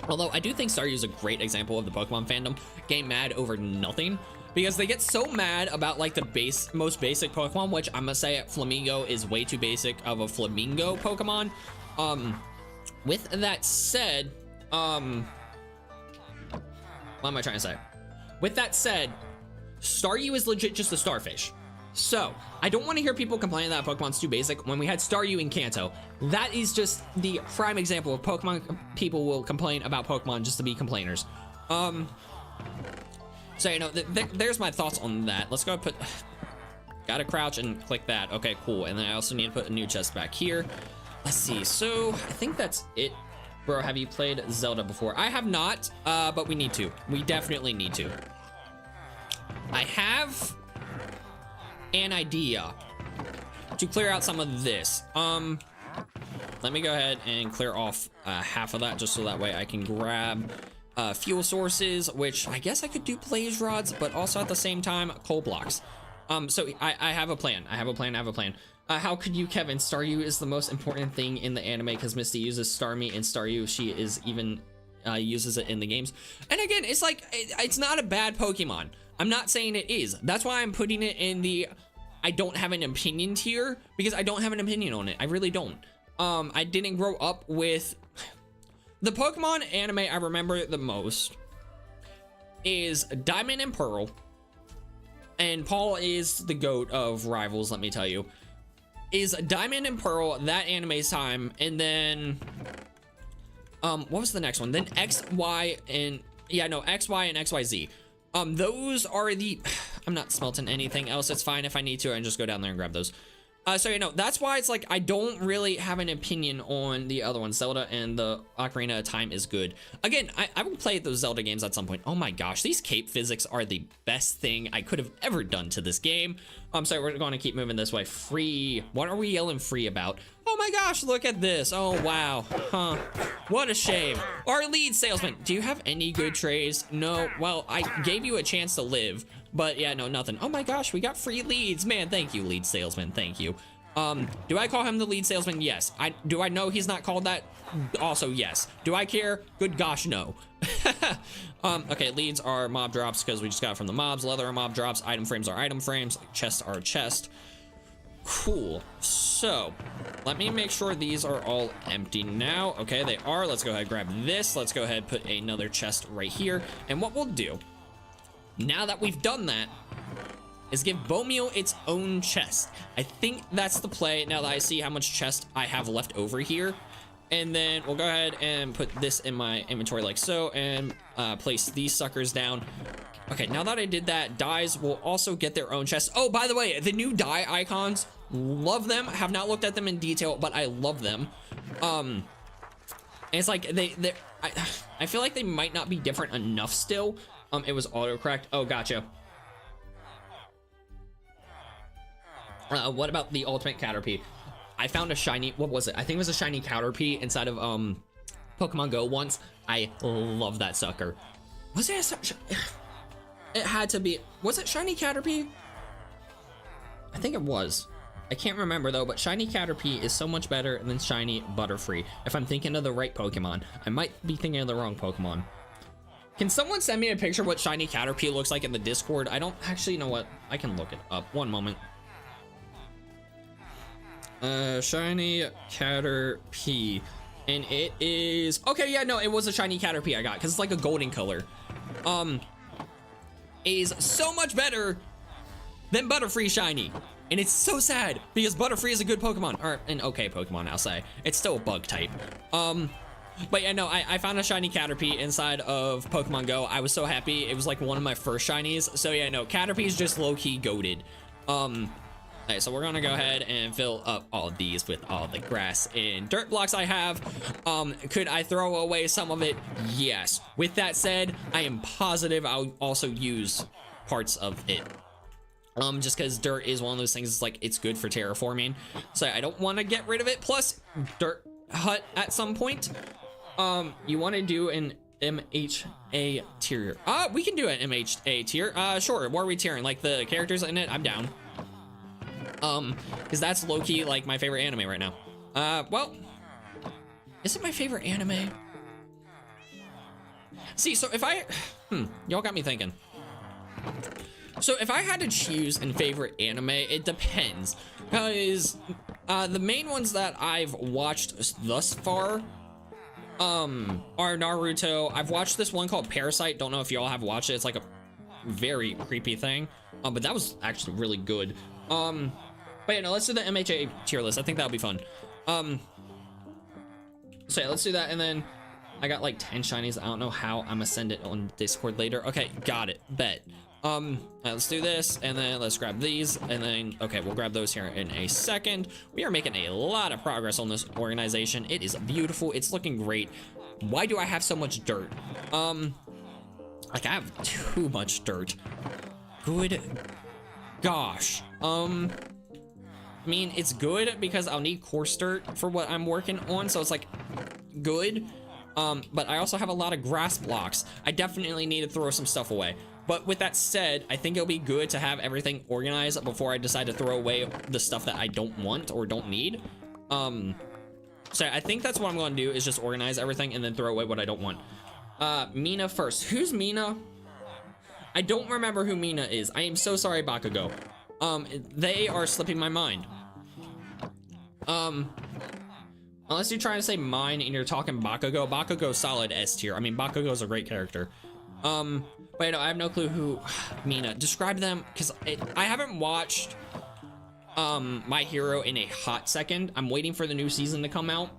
Although I do think Staryu is a great example of the Pokemon fandom getting mad over nothing, because they get so mad about like the most basic Pokemon, which I'm gonna say Flamingo is way too basic of a Flamingo Pokemon. With that said, what am I trying to say? With that said, Staryu is legit just a starfish. So I don't want to hear people complaining that Pokemon's too basic when we had Staryu in Kanto. That is just the prime example of Pokemon people will complain about Pokemon just to be complainers. So, you know, there's my thoughts on that. Let's go put, gotta crouch and click that. Okay, cool. And then I also need to put a new chest back here. Let's see. So I think that's it. Bro, have you played Zelda before? I have not, but we need to. We definitely need to. I have an idea to clear out some of this. Let me go ahead and clear off half of that just so that way I can grab fuel sources, which I guess I could do blaze rods, but also at the same time coal blocks. So I have a plan. I have a plan. How could you, Kevin? Staryu is the most important thing in the anime because Misty uses Starmie and Staryu, she is even uses it in the games. And again, it's like it's not a bad Pokemon. I'm not saying it is. That's why I'm putting it in the I don't have an opinion tier, because I don't have an opinion on it. I really don't. I didn't grow up with the Pokemon anime I remember the most is Diamond and Pearl, and Paul is the GOAT of rivals, let me tell you. Is Diamond and Pearl, that anime's time, and then what was the next one? Then X, Y, and X, Y, and XYZ. Those are the I'm not smelting anything else. It's fine if I need to and just go down there and grab those. So, you know, that's why it's like I don't really have an opinion on the other ones. Zelda and the Ocarina of Time is good. Again, I will play those Zelda games at some point. Oh my gosh, these cape physics are the best thing I could have ever done to this game. So we're going to keep moving this way. Free. What are we yelling free about? Oh my gosh, look at this. Oh wow. Huh. What a shame. Our lead salesman. Do you have any good trays? No. Well, I gave you a chance to live. But yeah, no, nothing. Oh my gosh, we got free leads. Man, thank you, lead salesman. Thank you. Do I call him the lead salesman? Yes. Do I know he's not called that? Also, yes. Do I care? Good gosh, no. Okay, leads are mob drops because we just got it from the mobs. Leather are mob drops. Item frames are item frames. Chests are chest. Cool. So, let me make sure these are all empty now. Okay, they are. Let's go ahead and grab this. Let's go ahead and put another chest right here. And what we'll do, now that we've done that, is give Bomio its own chest. I think that's the play now that I see how much chest I have left over here. And then we'll go ahead and put this in my inventory like so, and place these suckers down. Okay, now that I did that, dyes will also get their own chest. Oh, by the way, the new dye icons, love them. Have not looked at them in detail, but I love them. And it's like I feel like they might not be different enough still. It was auto-correct. Oh, gotcha. What about the ultimate Caterpie? I found a shiny, what was it? I think it was a shiny Caterpie inside of Pokemon Go once. I love that sucker. Was it it had to be, was it shiny Caterpie? I think it was. I can't remember though, but shiny Caterpie is so much better than shiny Butterfree. If I'm thinking of the right Pokemon, I might be thinking of the wrong Pokemon. Can someone send me a picture of what shiny Caterpie looks like in the Discord? I don't actually know what. I can look it up. One moment. Shiny Caterpie. And it is... Okay, yeah, no, it was a shiny Caterpie I got because it's like a golden color. Is so much better than Butterfree shiny. And it's so sad because Butterfree is a good Pokemon, or an okay Pokemon, I'll say. It's still a bug type. But yeah, no, I found a shiny Caterpie inside of Pokemon Go. I was so happy. It was like one of my first shinies. So yeah, no, Caterpie is just low-key goated. Okay, so we're gonna go ahead and fill up all these with all the grass and dirt blocks I have. Could I throw away some of it? Yes. With that said, I am positive I'll also use parts of it. Just because dirt is one of those things, it's like, it's good for terraforming. So I don't want to get rid of it. Plus, dirt hut at some point. You want to do an MHA tier. We can do an MHA tier. Sure, what are we tiering? Like the characters in it? I'm down. Because that's low-key like my favorite anime right now. Well, is it my favorite anime? See, so if I, y'all got me thinking. So if I had to choose in favorite anime, it depends. Because, the main ones that I've watched thus far, are Naruto. I've watched this one called Parasite. Don't know if y'all have watched it. It's like a very creepy thing. But that was actually really good. But yeah, no, let's do the MHA tier list. I think that'll be fun. So yeah, let's do that. And then I got like 10 shinies. I don't know how I'm gonna send it on Discord later. Okay, got it. Bet. Let's do this, and then let's grab these, and then, okay, we'll grab those here in a second. We are making a lot of progress on this organization. It is beautiful. It's looking great. Why do I have so much dirt? Like, I have too much dirt. Good gosh. I mean, it's good because I'll need coarse dirt for what I'm working on, so it's like good. But I also have a lot of grass blocks. I definitely need to throw some stuff away. But with that said, I think it'll be good to have everything organized before I decide to throw away the stuff that I don't want or don't need. So I think that's what I'm going to do, is just organize everything and then throw away what I don't want. Mina first. Who's Mina? I don't remember who Mina is. I am so sorry, Bakugo. They are slipping my mind. Unless you're trying to say mine and you're talking Bakugo. Bakugo's solid S tier. I mean, Bakugo's a great character. But I have no clue who Mina. Describe them, because I haven't watched My Hero in a hot second. I'm waiting for the new season to come out.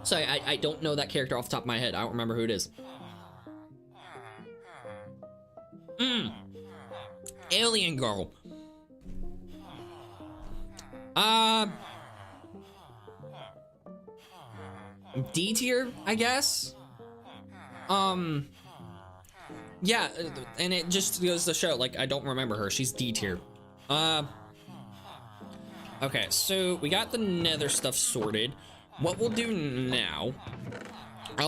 So I don't know that character off the top of my head. I don't remember who it is. Alien Girl. D tier, I guess. Yeah, and it just goes to show, like, I don't remember her. She's D tier. Okay, so we got the nether stuff sorted. What we'll do now,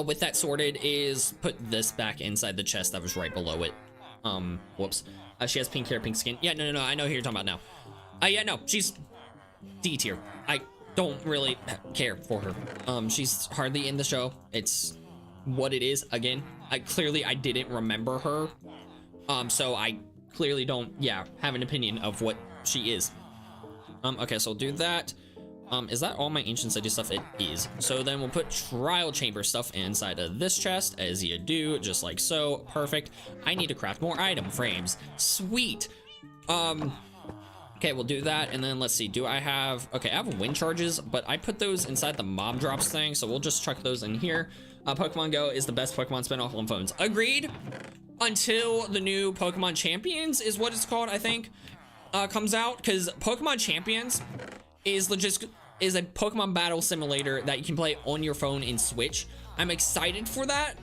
with that sorted, is put this back inside the chest that was right below it. Whoops. She has pink hair, pink skin. Yeah, no, I know who you're talking about now. Yeah, no, she's D tier. I don't really care for her. She's hardly in the show. It's what it is. Again, I didn't remember her. So I clearly don't, have an opinion of what she is. Okay, so we'll do that. Is that all my ancient city stuff? It is. So then we'll put trial chamber stuff inside of this chest, as you do, just like so. Perfect. I need to craft more item frames. Sweet. Okay, we'll do that, and then let's see. Do I have... Okay, I have wind charges, but I put those inside the mob drops thing, so we'll just chuck those in here. Pokemon Go is the best Pokemon spinoff on phones. Agreed. Until the new Pokemon Champions is what it's called, I think, comes out, because Pokemon Champions is a Pokemon battle simulator that you can play on your phone in Switch. I'm excited for that,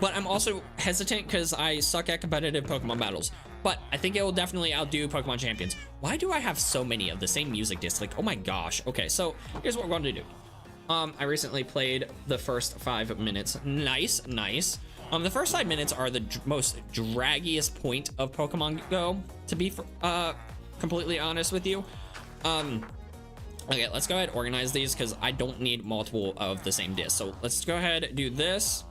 but I'm also hesitant because I suck at competitive Pokemon battles. But I think it will definitely outdo Pokemon Champions. Why do I have so many of the same music discs? Like, oh my gosh. Okay, so here's what we're going to do. I recently played the first 5 minutes. Nice. The first 5 minutes are the most draggiest point of Pokemon Go, to be completely honest with you. Okay, let's go ahead and organize these because I don't need multiple of the same disc. So let's go ahead and do this.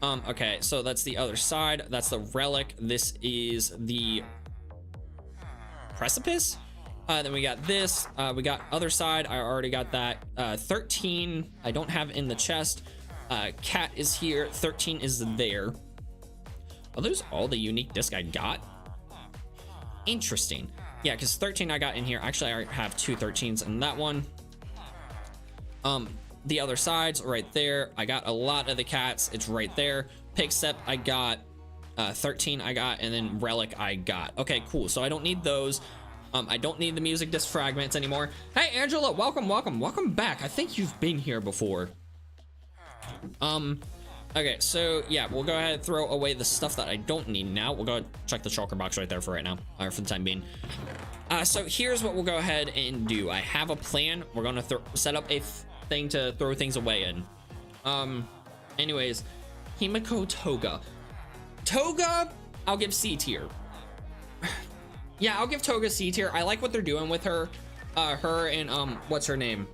Okay, so that's the other side. That's the relic. This is the precipice. Then we got this. We got other side. I already got that. 13 I don't have in the chest. Cat is here. 13 is there. Are those all the unique disc I got? Interesting. Yeah, because 13 I got in here. Actually, I have two 13s in that one. The other side's right there. I got a lot of the cats. It's right there. Pigstep I got. 13 I got, and then relic I got. Okay, cool. So I don't need those. I don't need the music disc fragments anymore. Hey, Angela, welcome back. I think you've been here before. Okay, so yeah, we'll go ahead and throw away the stuff that I don't need now. We'll go ahead and check the shulker box right there for right now, or for the time being. So here's what we'll go ahead and do. I have a plan. We're gonna set up a thing to throw things away in. Anyways, Himiko Toga. Toga, I'll give C tier. Yeah, I'll give Toga C tier. I like what they're doing with her. Her and what's her name?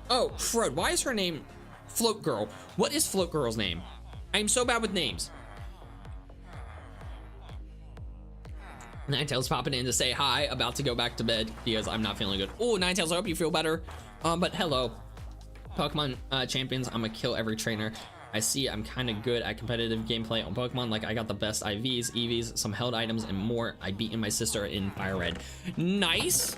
Oh, Fred, why is her name Float Girl? What is Float Girl's name? I'm so bad with names. Ninetales popping in to say hi, about to go back to bed because I'm not feeling good. Oh, Ninetales, I hope you feel better. But hello, Pokemon champions. I'm gonna kill every trainer I see. I'm kind of good at competitive gameplay on Pokemon. Like, I got the best IVs, EVs, some held items, and more. I beaten my sister in Fire Red. Nice.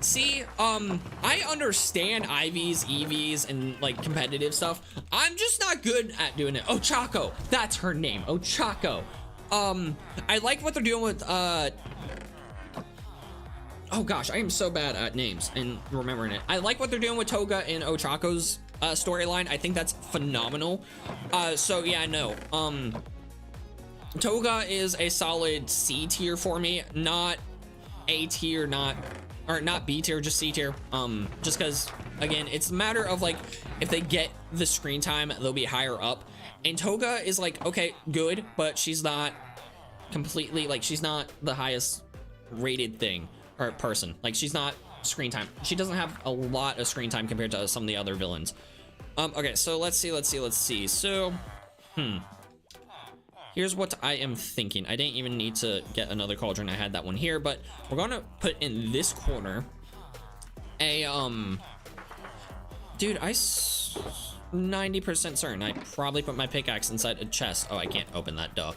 See, I understand IVs, EVs, and like competitive stuff. I'm just not good at doing it. Oh, Chaco, that's her name. Oh, Chaco. I like what they're doing with oh gosh, I am so bad at names and remembering it. I like what they're doing with Toga and Ochako's storyline. I think that's phenomenal. So yeah, no. Toga is a solid C tier for me, not A tier, not B tier, just C tier. Just because, again, it's a matter of like, if they get the screen time, they'll be higher up. And Toga is like, okay, good, but she's not completely, like, she's not the highest rated thing or person. Like, she's not screen time. She doesn't have a lot of screen time compared to some of the other villains. Okay, so let's see. So, here's what I am thinking. I didn't even need to get another cauldron. I had that one here, but we're gonna put in this corner a dude, 90% certain I probably put my pickaxe inside a chest. Oh, I can't open that, duh.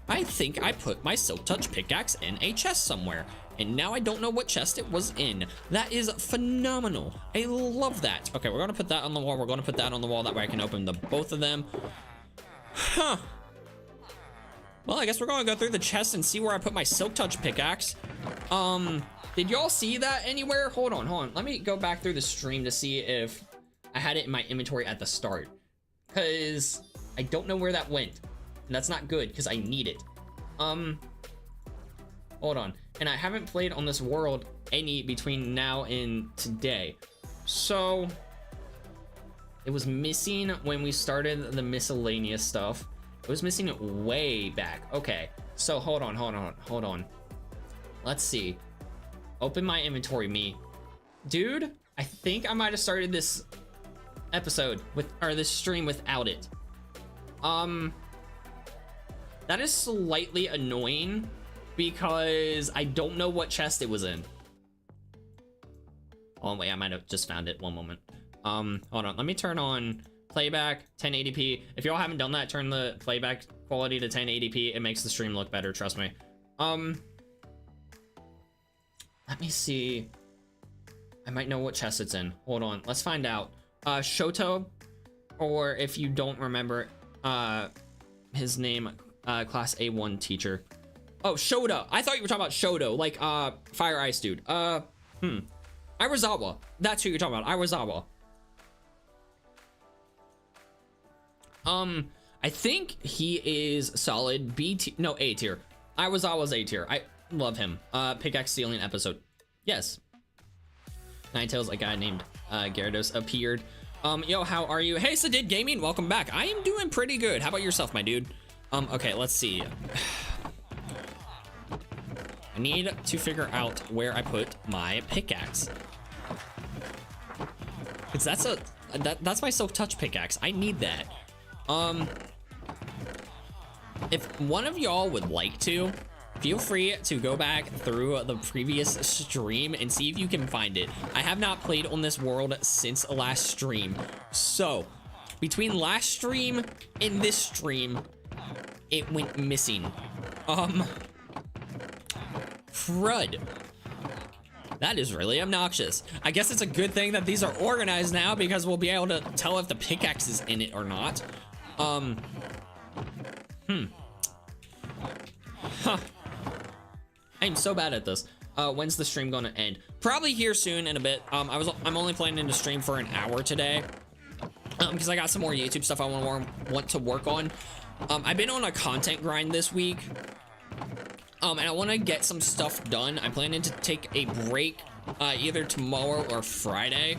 I think I put my Silk Touch pickaxe in a chest somewhere, and now I don't know what chest it was in. That is phenomenal. I love that. Okay, we're gonna put that on the wall. We're gonna put that on the wall. That way I can open the both of them. Huh. Well, I guess we're gonna go through the chest and see where I put my Silk Touch pickaxe. Did y'all see that anywhere? Hold on. Let me go back through the stream to see if I had it in my inventory at the start, because I don't know where that went. And that's not good, because I need it. Hold on. And I haven't played on this world any between now and today. So, it was missing when we started the miscellaneous stuff. It was missing it way back. Okay, so hold on. Let's see. Open my inventory, me. Dude, I think I might have started this episode or this stream without it. That is slightly annoying because I don't know what chest it was in. Oh wait, I might have just found it. One moment. Hold on, let me turn on playback 1080p. If y'all haven't done that, turn the playback quality to 1080p. It makes the stream look better, trust me. Let me see. I might know what chest it's in. Hold on, let's find out. Shoto, or if you don't remember his name, class A1 teacher. Oh, Shoda. I thought you were talking about Shoto, like Fire Ice dude. Irazawa. That's who you're talking about. Irazawa. I think he is solid B tier. No, A tier. Irazawa's A tier. I love him. Pickaxe stealing episode. Yes. Ninetales, a guy named Gyarados appeared. Yo, how are you? Hey, Sadid Gaming, welcome back. I am doing pretty good. How about yourself, my dude? Okay, let's see. I need to figure out where I put my pickaxe. Because that's my silk touch pickaxe. I need that. If one of y'all would like to, feel free to go back through the previous stream and see if you can find it. I have not played on this world since last stream. So, between last stream and this stream, it went missing. Crud. That is really obnoxious. I guess it's a good thing that these are organized now because we'll be able to tell if the pickaxe is in it or not. Huh. I'm so bad at this. When's the stream gonna end? Probably here soon in a bit. I'm only planning to stream for an hour today. Because I got some more YouTube stuff I want to work on. I've been on a content grind this week. And I want to get some stuff done. I'm planning to take a break either tomorrow or Friday.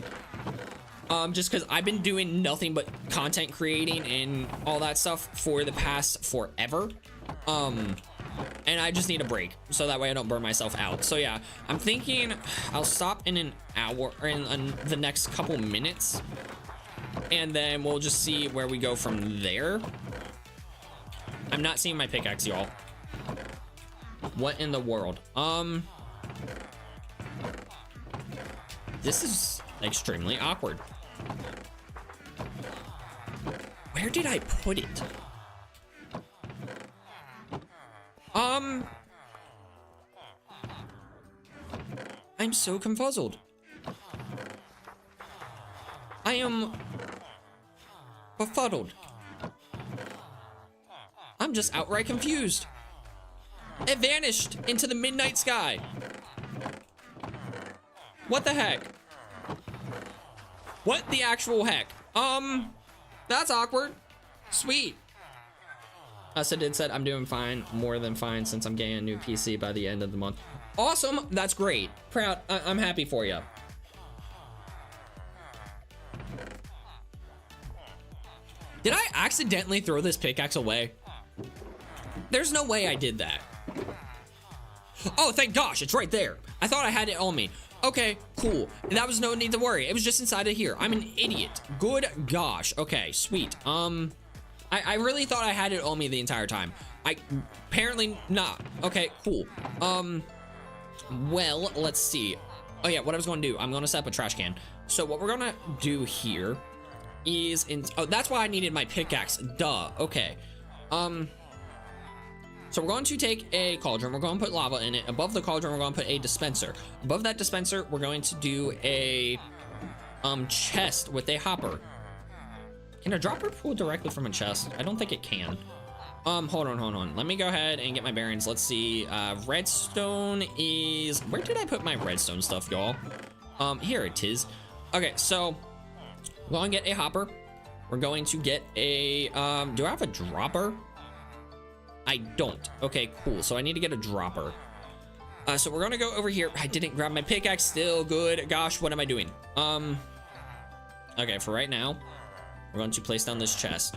Just because I've been doing nothing but content creating and all that stuff for the past forever. And I just need a break so that way I don't burn myself out. So yeah, I'm thinking I'll stop in an hour or in the next couple minutes. And then we'll just see where we go from there. I'm not seeing my pickaxe, y'all. What in the world? This is extremely awkward. Where did I put it? I'm so confuzzled. I am befuddled. I'm just outright confused. It vanished into the midnight sky. What the heck? What the actual heck? That's awkward. Sweet. Sadid said, I'm doing fine, more than fine, since I'm getting a new PC by the end of the month. Awesome, that's great. Proud, I'm happy for you. Did I accidentally throw this pickaxe away? There's no way I did that. Oh, thank gosh, it's right there. I thought I had it on me. Okay, cool. That was no need to worry. It was just inside of here. I'm an idiot. Good gosh. Okay, sweet. I really thought I had it on me the entire time. Apparently not. Okay, cool. Well, let's see. Oh yeah, what I was going to do, I'm going to set up a trash can. So what we're going to do here is oh, that's why I needed my pickaxe. Duh. Okay. So we're going to take a cauldron. We're going to put lava in it. Above the cauldron, we're going to put a dispenser. Above that dispenser, we're going to do a chest with a hopper. Can a dropper pull directly from a chest? I don't think it can. Hold on. Let me go ahead and get my bearings. Let's see. Redstone is... Where did I put my redstone stuff, y'all? Here it is. Okay, so we're going to get a hopper. We're going to get a... do I have a dropper? I don't. Okay, cool. So I need to get a dropper. So we're gonna go over here. I didn't grab my pickaxe. Still good. Gosh, what am I doing? Okay, for right now, we're going to place down this chest.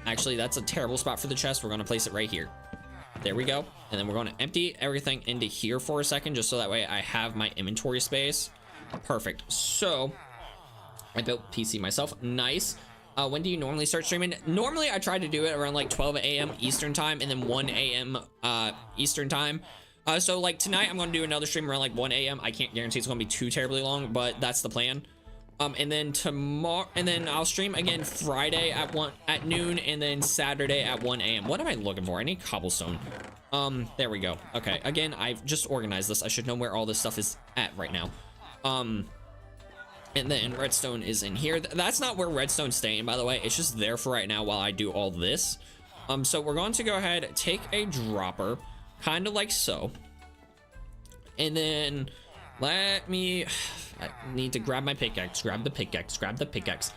Actually, that's a terrible spot for the chest. We're gonna place it right here. There we go. And then we're gonna empty everything into here for a second, just so that way I have my inventory space. Perfect. So I built PC myself. Nice. When do you normally start streaming? Normally, I try to do it around like 12 a.m. Eastern time and then 1 a.m. Eastern time. So like tonight, I'm going to do another stream around like 1 a.m. I can't guarantee it's going to be too terribly long, but that's the plan. And then tomorrow, and then I'll stream again Friday at noon, and then Saturday at 1 a.m. What am I looking for? I need cobblestone. There we go. Okay, again, I've just organized this. I should know where all this stuff is at right now. And then redstone is in here. That's not where redstone's staying, by the way. It's just there for right now while I do all this. So we're going to go ahead, take a dropper, kind of like so. And then I need to grab my pickaxe, grab the pickaxe.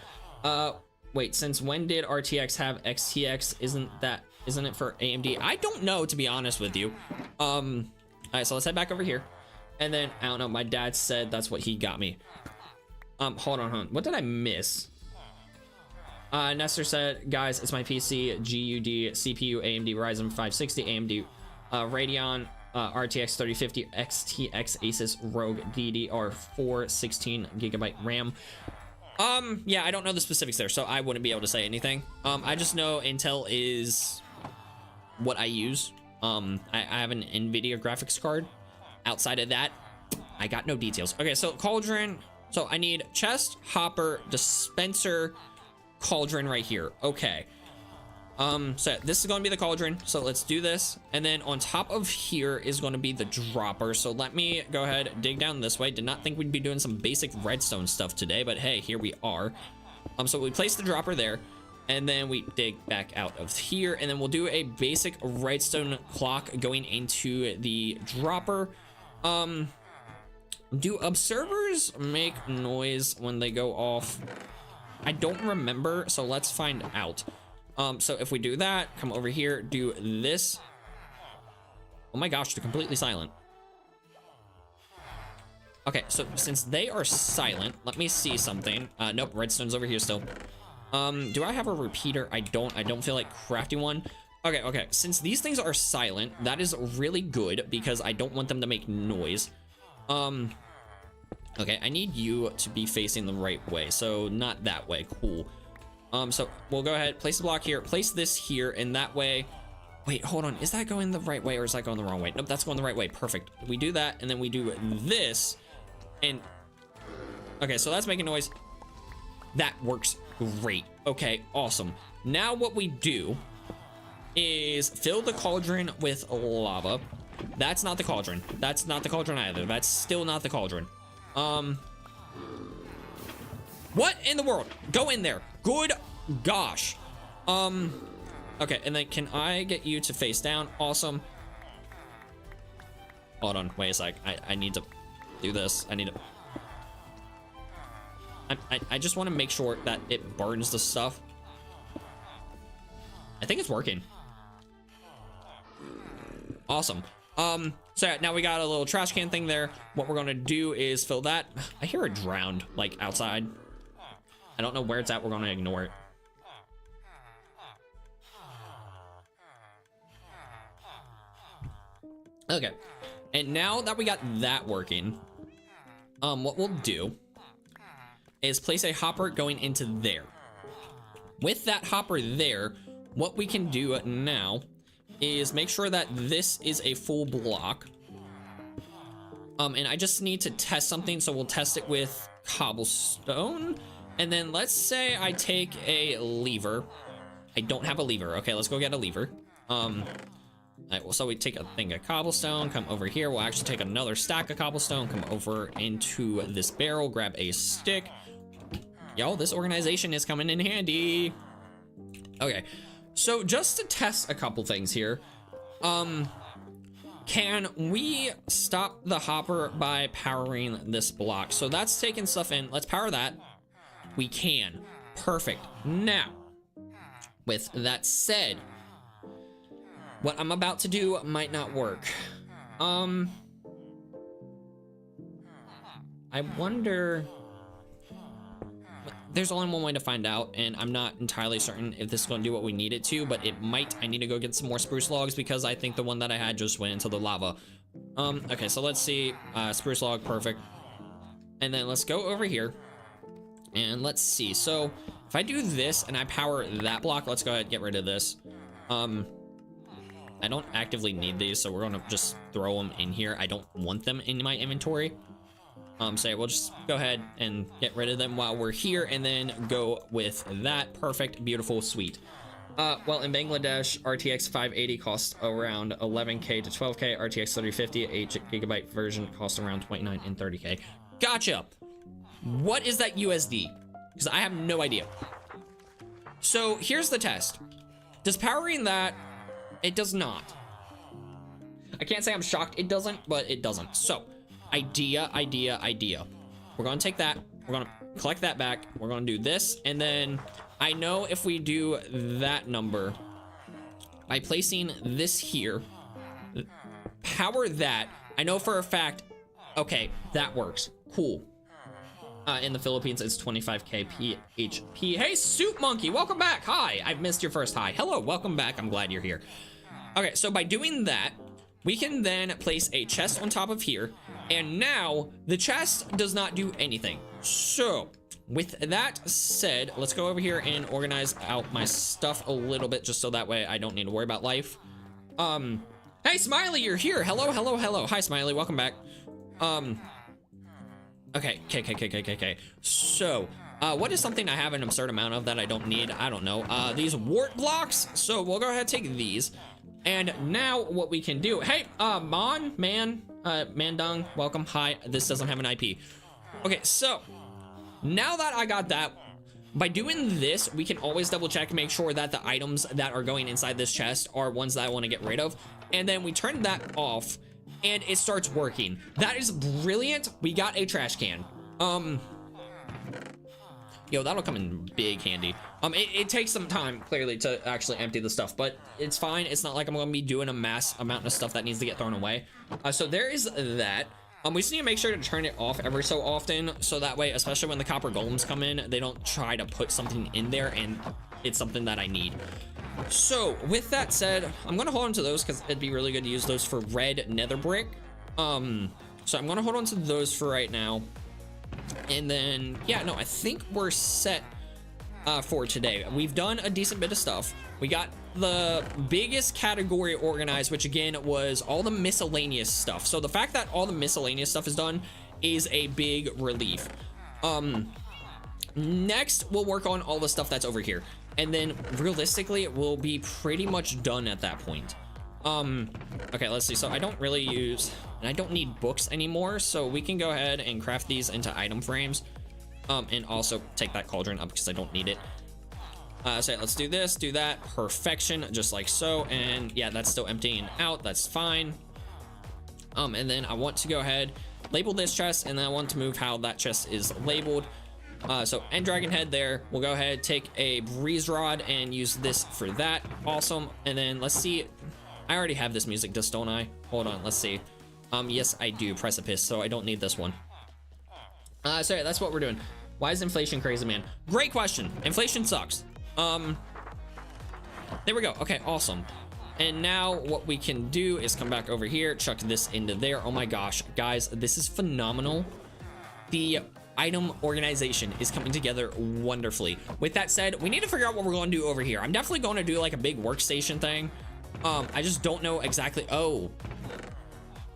Wait, since when did RTX have XTX? Isn't it for AMD? I don't know, to be honest with you. All right, so let's head back over here. And then, I don't know, my dad said that's what he got me. Hold on. What did I miss? Nestor said, guys, it's my PC, GUD, CPU, AMD Ryzen 560, AMD Radeon RTX 3050 XTX Asus ROG DDR4 16GB RAM. Yeah, I don't know the specifics there, so I wouldn't be able to say anything. I just know Intel is what I use. I have an NVIDIA graphics card. Outside of that, I got no details. Okay, so cauldron. So I need chest, hopper, dispenser, cauldron right here. Okay. So this is going to be the cauldron. So let's do this. And then on top of here is going to be the dropper. So let me go ahead, dig down this way. Did not think we'd be doing some basic redstone stuff today, but hey, here we are. So we place the dropper there, and then we dig back out of here, and then we'll do a basic redstone clock going into the dropper. Do observers make noise when they go off? I don't remember, so let's find out. So if we do that, come over here, do this. Oh my gosh, they're completely silent. Okay, so since they are silent, let me see something. Nope, redstone's over here still. Do I have a repeater? I don't feel like crafting one. Okay, since these things are silent, that is really good because I don't want them to make noise. Okay, I need you to be facing the right way, so not that way. Cool. So we'll go ahead, place the block here, place this here, and that way. Wait, hold on, is that going the right way or is that going the wrong way? Nope, that's going the right way. Perfect. We do that, and then we do this, and okay, so that's making noise. That works great. Okay, awesome. Now what we do is fill the cauldron with lava. That's not the cauldron. That's not the cauldron either. That's still not the cauldron. What in the world? Go in there. Good gosh. Okay, and then can I get you to face down? Awesome. Hold on, wait a sec. I need to do this. I need to... I just want to make sure that it burns the stuff. I think it's working. Awesome. So yeah, now we got a little trash can thing there. What we're gonna do is fill that. I hear it drowned, like outside. I don't know where it's at. We're gonna ignore it. Okay, and now that we got that working, what we'll do is place a hopper going into there. With that hopper there, what we can do now is make sure that this is a full block. And I just need to test something, so we'll test it with cobblestone. And then let's say I take a lever. I don't have a lever. Okay, let's go get a lever. So we take a thing of cobblestone, come over here. We'll actually take another stack of cobblestone, come over into this barrel, grab a stick. Yo, this organization is coming in handy. Okay, so just to test a couple things here, can we stop the hopper by powering this block? So that's taking stuff in. Let's power that. We can. Perfect. Now, with that said, what I'm about to do might not work. I wonder... There's only one way to find out, and I'm not entirely certain if this is going to do what we need it to, but it might. I need to go get some more spruce logs because I think the one that I had just went into the lava. Okay, so let's see. Spruce log, perfect. And then let's go over here, and let's see. So if I do this and I power that block, let's go ahead and get rid of this. I don't actively need these, so we're gonna just throw them in here. I don't want them in my inventory. So we'll just go ahead and get rid of them while we're here, and then go with that. Perfect, beautiful, sweet. Well, in Bangladesh, RTX 580 costs around 11K to 12K. RTX 3050, 8GB version costs around 29 and 30K. Gotcha. What is that USD? Because I have no idea. So here's the test. Does powering that? It does not. I can't say I'm shocked it doesn't, but it doesn't. So idea. We're gonna take that, we're gonna collect that back, we're gonna do this, and then I know if we do that number by placing this here, power that, I know for a fact, okay, that works. Cool. In the Philippines, it's 25K PHP. Hey, Soup Monkey, welcome back. Hi, I've missed your first hi. Hello, welcome back. I'm glad you're here. Okay, so by doing that, we can then place a chest on top of here, and now the chest does not do anything. So with that said, let's go over here and organize out my stuff a little bit, just so that way I don't need to worry about life. Hey Smiley, you're here. Hello, hello, hello. Hi Smiley, welcome back. Okay. So what is something I have an absurd amount of that I don't need? I don't know. These wart blocks. So we'll go ahead and take these. And now what we can do, hey, Mandung, welcome. Hi, this doesn't have an IP. Okay, so now that I got that, by doing this, we can always double check and make sure that the items that are going inside this chest are ones that I want to get rid of. And then we turn that off and it starts working. That is brilliant. We got a trash can. Yo, that'll come in big handy. It takes some time, clearly, to actually empty the stuff, but it's fine. It's not like I'm gonna be doing a mass amount of stuff that needs to get thrown away. So there is that. We just need to make sure to turn it off every so often, so that way, especially when the copper golems come in, they don't try to put something in there and it's something that I need. So with that said, I'm gonna hold on to those because it'd be really good to use those for red nether brick. So I'm gonna hold on to those for right now. And then, yeah, no, I think we're set for today. We've done a decent bit of stuff. We got the biggest category organized, which again was all the miscellaneous stuff. So the fact that all the miscellaneous stuff is done is a big relief. Next, we'll work on all the stuff that's over here. And then realistically, it will be pretty much done at that point. Okay, let's see. So I don't really use, and I don't need books anymore, so we can go ahead and craft these into item frames, and also take that cauldron up because I don't need it. So let's do this, do that, perfection, just like so. And yeah, that's still emptying out, that's fine. And then I want to go ahead, label this chest, and then I want to move how that chest is labeled. So end dragon head there. We'll go ahead, take a breeze rod and use this for that. Awesome. And then let's see, I already have this music disc, don't I? Hold on, let's see. Yes, I do, precipice, so I don't need this one. So yeah, that's what we're doing. Why is inflation crazy, man? Great question. Inflation sucks. There we go. Okay, awesome. And now what we can do is come back over here, chuck this into there. Oh my gosh, guys, this is phenomenal. The item organization is coming together wonderfully. With that said, we need to figure out what we're going to do over here. I'm definitely going to do like a big workstation thing. I just don't know exactly. Oh,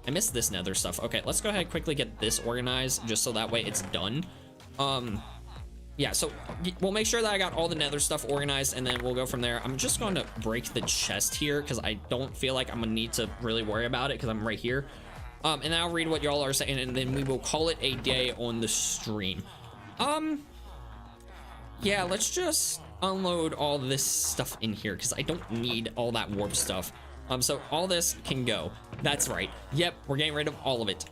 I missed this nether stuff. Okay, let's go ahead and quickly get this organized just so that way it's done. Yeah, so we'll make sure that I got all the nether stuff organized, and then we'll go from there. I'm just going to break the chest here because I don't feel like I'm gonna need to really worry about it because I'm right here. And I'll read what y'all are saying, and then we will call it a day on the stream. Yeah, let's just unload all this stuff in here because I don't need all that warp stuff. So all this can go. That's right. Yep, we're getting rid of all of it.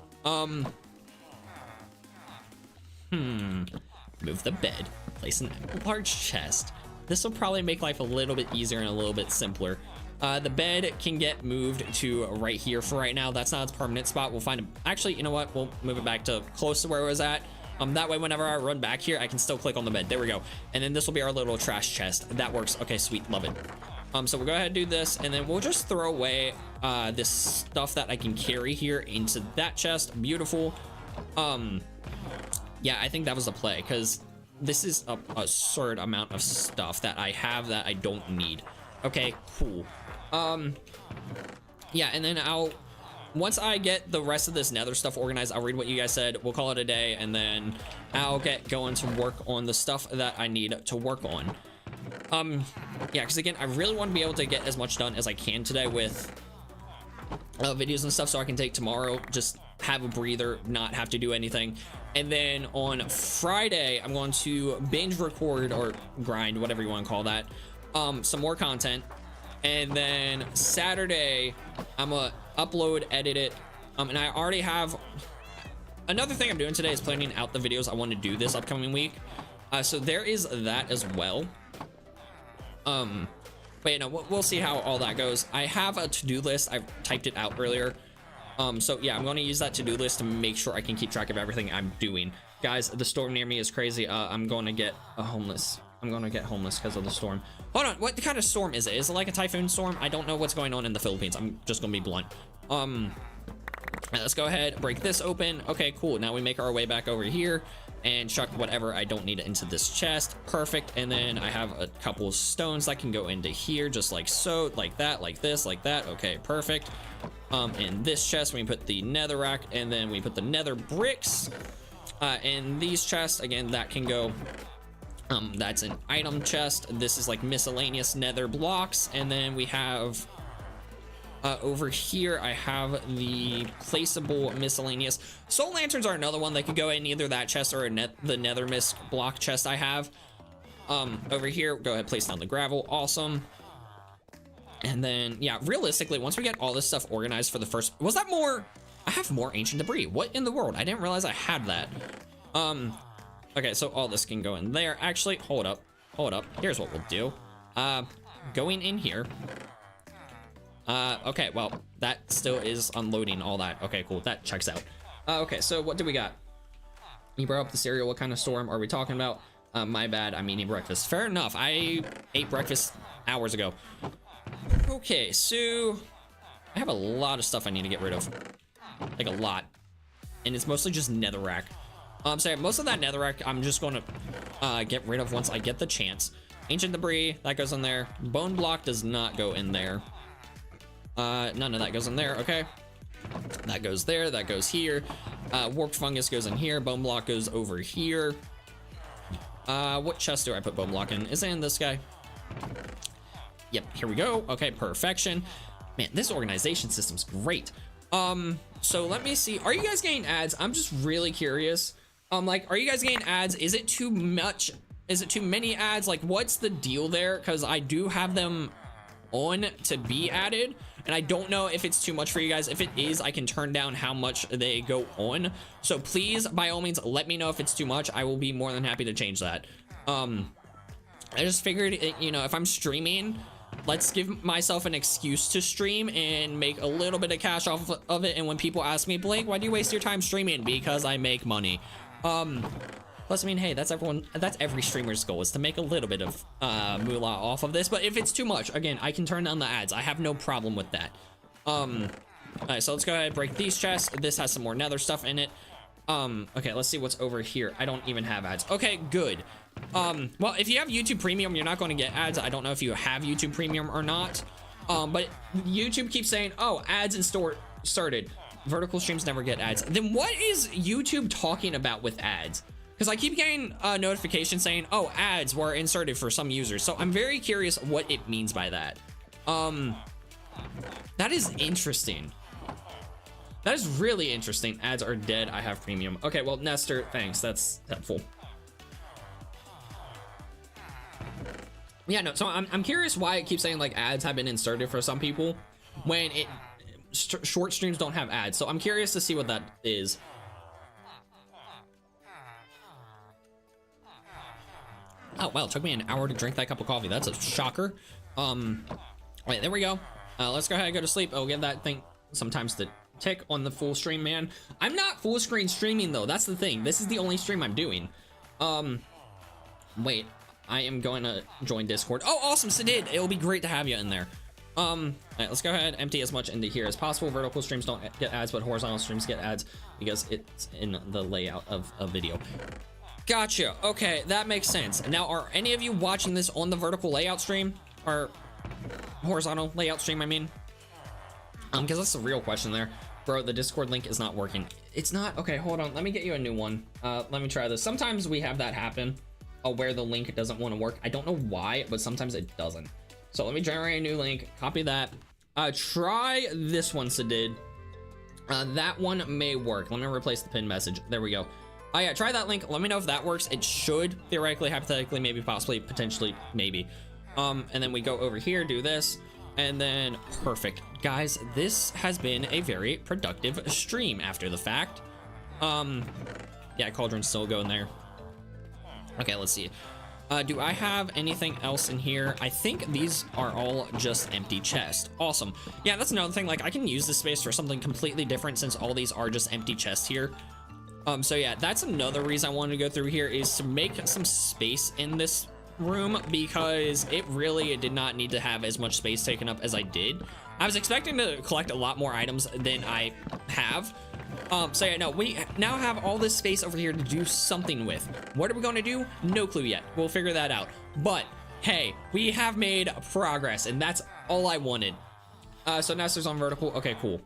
Move the bed, place a large chest. This will probably make life a little bit easier and a little bit simpler. The bed can get moved to right here for right now. That's not its permanent spot. We'll find a, actually, you know what? We'll move it back to close to where it was at. That way, whenever I run back here, I can still click on the bed. There we go. And then this will be our little trash chest. That works. Okay, sweet. Love it. So we'll go ahead and do this, and then we'll just throw away this stuff that I can carry here into that chest. Beautiful. Yeah, I think that was the play, because this is a absurd amount of stuff that I have that I don't need. Okay, cool. Yeah, and then once I get the rest of this nether stuff organized, I'll read what you guys said. We'll call it a day, and then I'll get going to work on the stuff that I need to work on. Yeah, because again, I really want to be able to get as much done as I can today with videos and stuff, so I can take tomorrow, just have a breather, not have to do anything. And then on Friday, I'm going to binge record or grind, whatever you want to call that, some more content. And then Saturday, I'm gonna upload, edit it, and I already have another thing I'm doing today is planning out the videos I want to do this upcoming week. So there is that as well. But you know, we'll see how all that goes. I have a to-do list. I've typed it out earlier. So yeah, I'm going to use that to-do list to make sure I can keep track of everything I'm doing. Guys, the storm near me is crazy. I'm going to get homeless. I'm going to get homeless because of the storm. Hold on, what kind of storm is it? Is it like a typhoon storm? I don't know what's going on in the Philippines. I'm just going to be blunt. Let's go ahead, break this open. Okay, cool. Now we make our way back over here and chuck whatever I don't need into this chest. Perfect. And then I have a couple of stones that can go into here, just like so, like that, like this, like that. Okay, perfect. In this chest, we put the netherrack, and then we put the nether bricks. In these chests, again, that can go. That's an item chest. This is like miscellaneous nether blocks, and then we have. Over here, I have the placeable miscellaneous soul lanterns are another one that could go in either that chest or the nether mist block chest I have. Over here, go ahead, place down the gravel. Awesome. And then, yeah, realistically, once we get all this stuff organized for the first, was that more? I have more ancient debris. What in the world? I didn't realize I had that. Okay, so all this can go in there. Actually, hold up. Here's what we'll do. Going in here. Okay, well, that still is unloading all that. Okay, cool, that checks out. Okay, so what do we got? You brought up the cereal. What kind of storm are we talking about? My bad, I'm eating breakfast. Fair enough, I ate breakfast hours ago. Okay, so I have a lot of stuff I need to get rid of. Like a lot. And it's mostly just netherrack. So most of that netherrack I'm just going to get rid of once I get the chance. Ancient debris, that goes in there. Bone block does not go in there. None of that goes in there. Okay, that goes there, that goes here. Warped fungus goes in here. Bone block goes over here. What chest do I put bone block in? Is it in this guy? Yep, here we go. Okay, perfection. Man, this organization system's great. So let me see, are you guys getting ads? I'm just really curious. Like, are you guys getting ads? Is it too much? Is it too many ads? Like, what's the deal there? Because I do have them on to be added, and I don't know if it's too much for you guys. If it is, I can turn down how much they go on. So please, by all means, let me know if it's too much. I will be more than happy to change that. I just figured, you know, if I'm streaming, let's give myself an excuse to stream and make a little bit of cash off of it. And when people ask me, Blake, why do you waste your time streaming? Because I make money. Plus, I mean, hey, that's every streamer's goal, is to make a little bit of moolah off of this. But if it's too much, again, I can turn down the ads. I have no problem with that. All right, so let's go ahead and break these chests. This has some more nether stuff in it. Okay, let's see what's over here. I don't even have ads. Okay, good. Well, if you have YouTube Premium, you're not going to get ads. I don't know if you have YouTube Premium or not. But YouTube keeps saying, oh, ads and started. Vertical streams never get ads. Then what is YouTube talking about with ads? Because I keep getting a notification saying, oh, ads were inserted for some users. So I'm very curious what it means by that. That is interesting. That is really interesting. Ads are dead. I have premium. Okay, well, Nestor, thanks. That's helpful. Yeah, no, so I'm curious why it keeps saying like ads have been inserted for some people when it short streams don't have ads. So I'm curious to see what that is. Oh, well, it took me an hour to drink that cup of coffee. That's a shocker. Wait, there we go. Let's go ahead and go to sleep. Oh, get that thing sometimes to tick on the full stream, man. I'm not full screen streaming though. That's the thing. This is the only stream I'm doing. Wait, I am going to join Discord. Oh, awesome, Sadid. It'll be great to have you in there. All right, let's go ahead, empty as much into here as possible. Vertical streams don't get ads, but horizontal streams get ads because it's in the layout of a video. Gotcha. Okay, that makes sense. Now, are any of you watching this on the vertical layout stream or horizontal layout stream? I mean, because that's the real question there, bro. The Discord link is not working. It's not. Okay, hold on. Let me get you a new one. Let me try this. Sometimes we have that happen, where the link doesn't want to work. I don't know why, but sometimes it doesn't. So let me generate a new link. Copy that. Try this one, Sadid. That one may work. Let me replace the pin message. There we go. Oh yeah, try that link. Let me know if that works. It should theoretically, hypothetically, maybe, possibly, potentially, maybe. And then we go over here, do this, and then perfect. Guys, this has been a very productive stream after the fact. Yeah, cauldron's still going there. Okay, let's see. Do I have anything else in here? I think these are all just empty chests. Awesome. Yeah, that's another thing. Like, I can use this space for something completely different since all these are just empty chests here. So yeah, that's another reason I wanted to go through here, is to make some space in this room, because it did not need to have as much space taken up as I did. I was expecting to collect a lot more items than I have. So yeah, no, we now have all this space over here to do something with. What are we going to do? No clue yet. We'll figure that out. But hey, we have made progress, and that's all I wanted. So Nestor's on vertical. Okay, cool.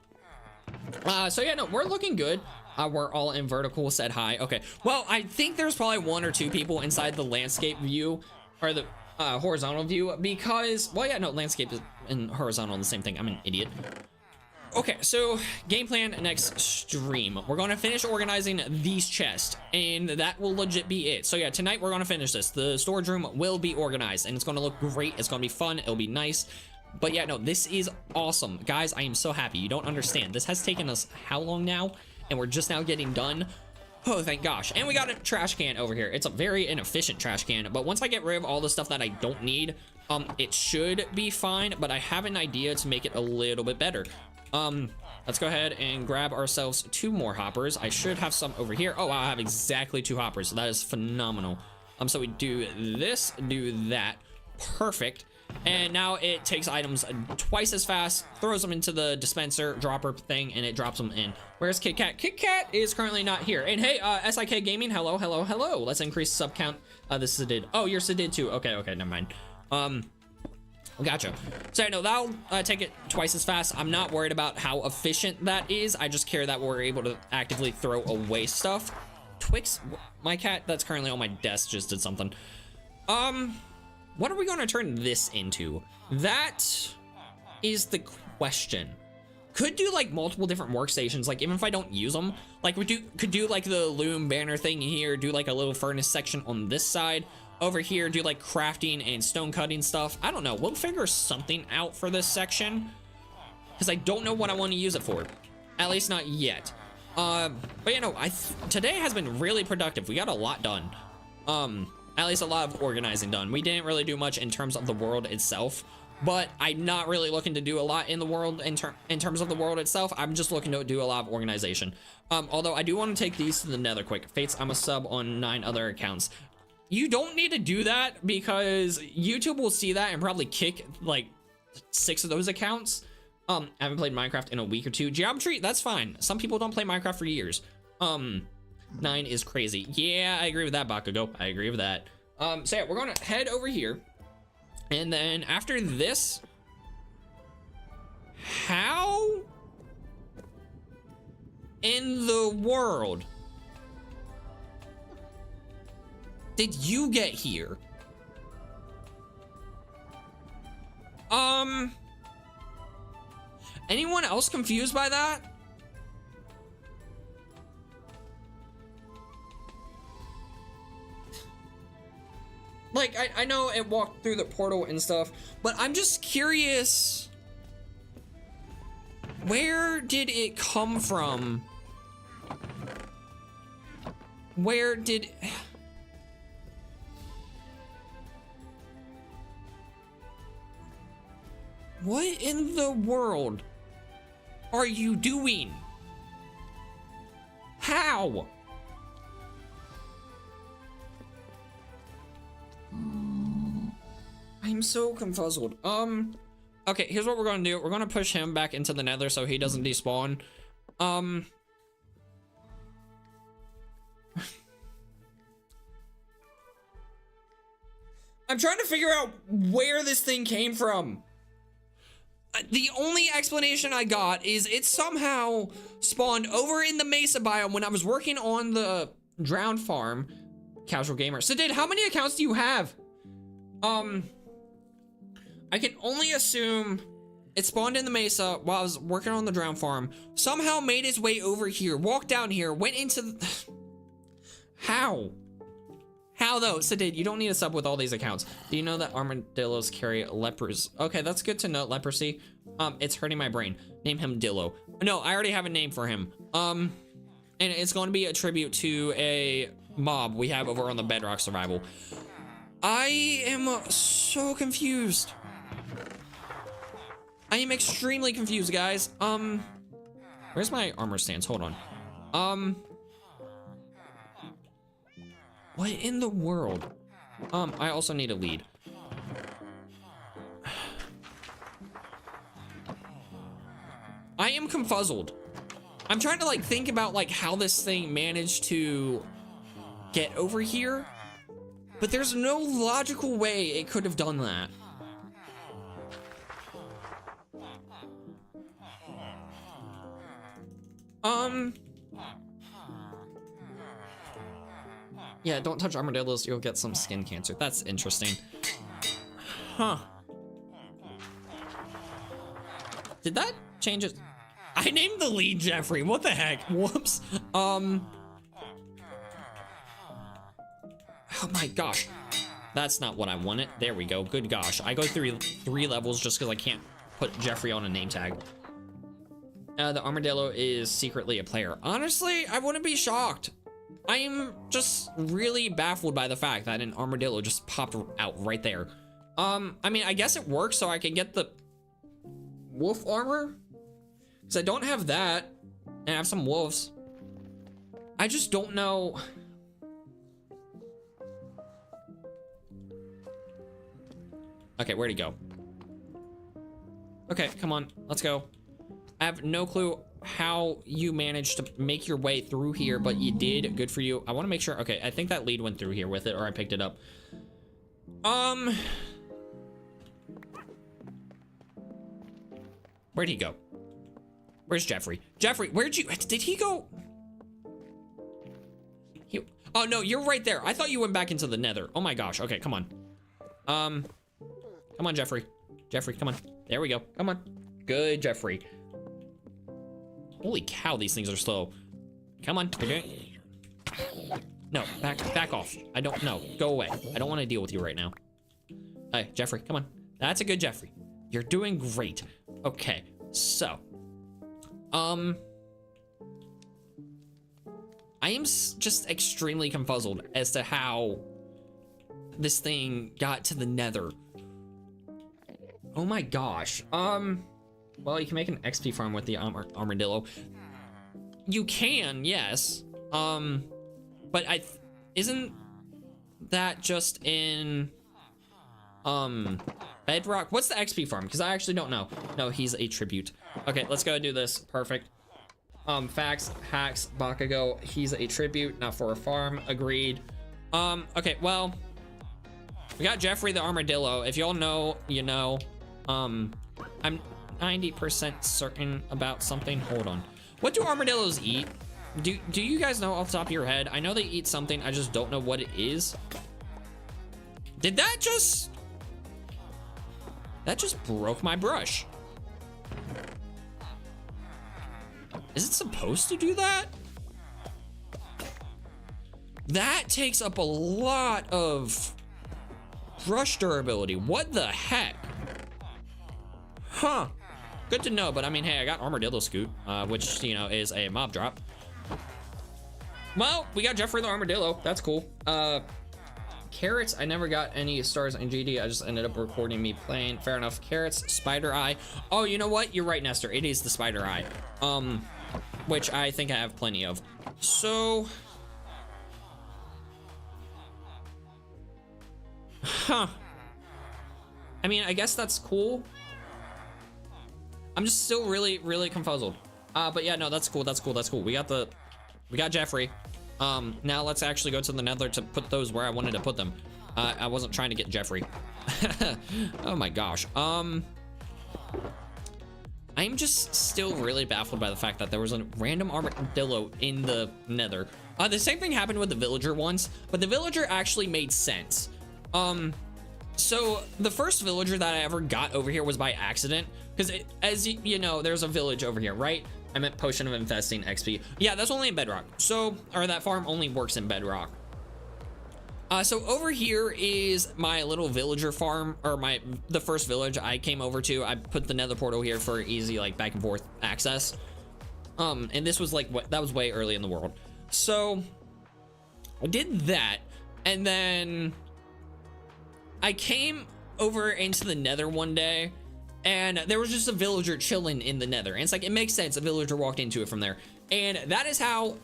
So yeah, no, we're looking good. We're all in vertical. Said hi. Okay. Well, I think there's probably 1 or 2 people inside the landscape view, or the horizontal view, because, well, yeah, no, landscape and horizontal are the same thing. I'm an idiot. Okay, so game plan next stream. We're going to finish organizing these chests, and that will legit be it. So yeah, tonight we're going to finish this. The storage room will be organized, and it's going to look great. It's going to be fun. It'll be nice. But yeah, no, this is awesome. Guys, I am so happy. You don't understand. This has taken us how long now? And we're just now getting done. Oh, thank gosh. And we got a trash can over here. It's a very inefficient trash can, but once I get rid of all the stuff that I don't need, it should be fine, but I have an idea to make it a little bit better. Let's go ahead and grab ourselves 2 more hoppers. I should have some over here. Oh, wow, I have exactly 2 hoppers. So that is phenomenal. So we do this, do that. Perfect. And now it takes items twice as fast, throws them into the dispenser dropper thing, and it drops them in. Where's Kit Kat? Kit Kat is currently not here. And hey, SIK Gaming, hello, hello, hello. Let's increase sub count. This is Sidid. Oh, you're Sidid too. Okay, okay, never mind. Gotcha. So no, that'll take it twice as fast. I'm not worried about how efficient that is. I just care that we're able to actively throw away stuff. Twix, my cat that's currently on my desk just did something. What are we going to turn this into? That is the question. Could do like multiple different workstations, like even if I don't use them, like we could do like the loom banner thing here, do like a little furnace section on this side. Over here, do like crafting and stone cutting stuff. I don't know. We'll figure something out for this section because I don't know what I want to use it for. At least not yet. But you know, today has been really productive. We got a lot done. At least a lot of organizing done. We didn't really do much in terms of the world itself, but I'm not really looking to do a lot in the world in terms of the world itself. I'm just looking to do a lot of organization. Although I do want to take these to the nether quick. Fates, I'm a sub on 9 other accounts. You don't need to do that because YouTube will see that and probably kick like 6 of those accounts. I haven't played Minecraft in a week or 2. Geometry, that's fine. Some people don't play Minecraft for years. 9 is crazy. Yeah, I agree with that, Bakugo. I agree with that. So yeah, we're gonna head over here. And then after this, how in the world did you get here? Anyone else confused by that? Like, I know it walked through the portal and stuff, but I'm just curious. Where did it come from? Where did... What in the world are you doing? How? I'm so confuzzled. Okay, here's what we're gonna do. We're gonna push him back into the nether so he doesn't despawn. I'm trying to figure out where this thing came from. The only explanation I got is it somehow spawned over in the Mesa biome when I was working on the drowned farm. Casual gamer. So, how many accounts do you have? I can only assume it spawned in the Mesa while I was working on the drowned farm. Somehow made its way over here, walked down here, went into the... How? How though? Sadid, you don't need a sub with all these accounts. Do you know that armadillos carry lepers? Okay, that's good to know. Leprosy. It's hurting my brain. Name him Dillo. No, I already have a name for him. And it's going to be a tribute to a mob we have over on the Bedrock Survival. I am so confused. I am extremely confused, guys. Where's my armor stance? Hold on. What in the world? I also need a lead. I am confuzzled. I'm trying to like think about like how this thing managed to get over here, but there's no logical way it could have done that. Yeah, don't touch armadillos, you'll get some skin cancer. That's interesting. Huh. Did that change it? I named the lead Jeffrey. What the heck? Whoops. Oh my gosh. That's not what I wanted. There we go. Good gosh. I go through 3 levels just because I can't put Jeffrey on a name tag. The armadillo is secretly a player. Honestly, I wouldn't be shocked. I am just really baffled by the fact that an armadillo just popped out right there. I mean, I guess it works so I can get the wolf armor. Because I don't have that. And I have some wolves. I just don't know. Okay, where'd he go? Okay, come on, let's go. I have no clue how you managed to make your way through here, but you did. Good for you. I want to make sure. Okay, I think that lead went through here with it, or I picked it up. Where'd he go? Where's Jeffrey? Jeffrey, where'd you? Did he go? Oh no, you're right there. I thought you went back into the nether. Oh my gosh. Okay, come on. Come on, Jeffrey. Jeffrey, come on. There we go. Come on. Good, Jeffrey. Holy cow, these things are slow. Come on. No, back off. I don't know. Go away. I don't want to deal with you right now. Hey, Jeffrey, come on. That's a good Jeffrey. You're doing great. Okay, so. I am just extremely confuzzled as to how this thing got to the nether. Oh my gosh. Well, you can make an XP farm with the armadillo. You can, yes. But isn't that just in bedrock? What's the XP farm? Because I actually don't know. No, he's a tribute. Okay, let's go do this. Perfect. Facts, hacks, Bakugo. He's a tribute, not for a farm. Agreed. Okay, well, we got Jeffrey the armadillo. If y'all know, you know. I'm 90% certain about something. Hold on. What do armadillos eat? Do you guys know off the top of your head? I know they eat something. I just don't know what it is. Did that just... That just broke my brush. Is it supposed to do that? That takes up a lot of brush durability. What the heck? Huh. Good to know, but I mean, hey, I got Armadillo Scoot, which, you know, is a mob drop. Well, we got Jeffrey the Armadillo. That's cool. Carrots, I never got any stars in GD. I just ended up recording me playing. Fair enough. Carrots, Spider Eye. Oh, you know what? You're right, Nestor. It is the Spider Eye. Which I think I have plenty of. So... Huh. I mean, I guess that's cool. I'm just still really confuzzled. But yeah, no, that's cool. That's cool. That's cool. We got Jeffrey. Now let's actually go to the nether to put those where I wanted to put them. I wasn't trying to get Jeffrey. Oh my gosh. I'm just still really baffled by the fact that there was a random armadillo in the nether. The same thing happened with the villager once, but the villager actually made sense. So the first villager that I ever got over here was by accident, because as you know, there's a village over here, right? I meant Potion of Infesting XP. Yeah, that's only in Bedrock. So, or that farm only works in Bedrock. So over here is my little villager farm, or the first village I came over to. I put the nether portal here for easy, like, back and forth access. And this was like, that was way early in the world. So I did that, and then I came over into the nether one day, and there was just a villager chilling in the nether. And it's like, it makes sense. A villager walked into it from there. And that is how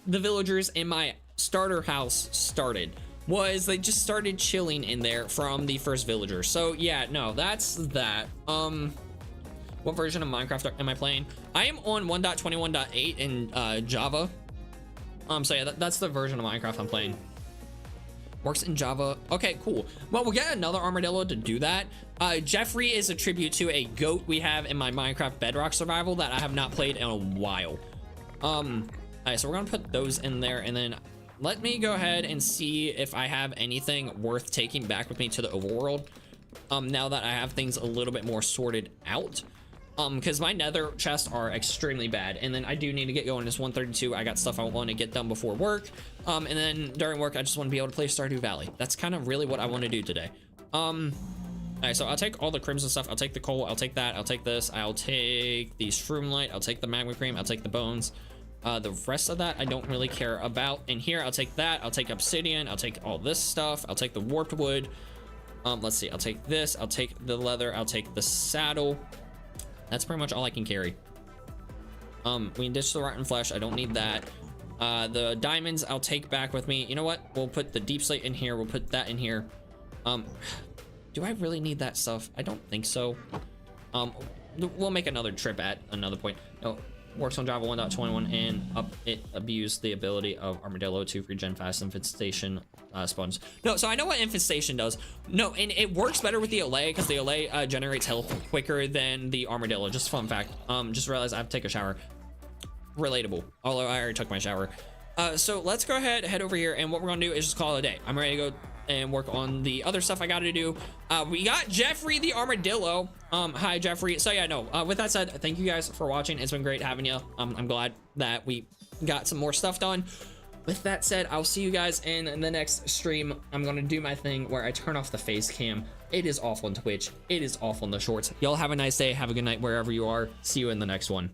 the villagers in my starter house started, was they just started chilling in there from the first villager. So yeah, no, that's that. What What version of Minecraft am I playing? I am on 1.21.8 in Java. So yeah, that's the version of Minecraft I'm playing. Works in Java. Okay, cool. Well, we'll get another armadillo to do that. Jeffrey is a tribute to a goat we have in my Minecraft Bedrock survival that I have not played in a while. All right, so we're gonna put those in there, and then let me go ahead and see if I have anything worth taking back with me to the overworld. Now that I have things a little bit more sorted out. Because my nether chests are extremely bad, and then I do need to get going. This 132. I got stuff I want to get done before work, and then during work I just want to be able to play Stardew Valley. That's kind of really what I want to do today. All right, so I'll take all the crimson stuff. I'll take the coal. I'll take that. I'll take this. I'll take the shroom light. I'll take the magma cream. I'll take the bones. The rest of that I don't really care about. In here I'll take that. I'll take obsidian. I'll take all this stuff. I'll take the warped wood. Let's see. I'll take this. I'll take the leather. I'll take the saddle. That's pretty much all I can carry. We can ditch the rotten flesh. I don't need that. The diamonds I'll take back with me. You know what? We'll put the deep slate in here. We'll put that in here. Do I really need that stuff? I don't think so. We'll make another trip at another point. No, works on Java 1.21 and it abused the ability of Armadillo to regen fast infestation spawns. No, so I know what infestation does. No, and it works better with the Olay because the Olay generates health quicker than the Armadillo. Just a fun fact. Just realized I have to take a shower. Relatable. Although I already took my shower. So let's go ahead, head over here, and what we're gonna do is just call it a day. I'm ready to go and work on the other stuff I gotta do. We got Jeffrey the Armadillo. Hi Jeffrey. So yeah, no, with that said, thank you guys for watching. It's been great having you. I'm glad that we got some more stuff done. With that said, I'll see you guys in the next stream. I'm gonna do my thing where I turn off the face cam. It is awful on Twitch. It is awful in the shorts. Y'all have a nice day. Have a good night wherever you are. See you in the next one.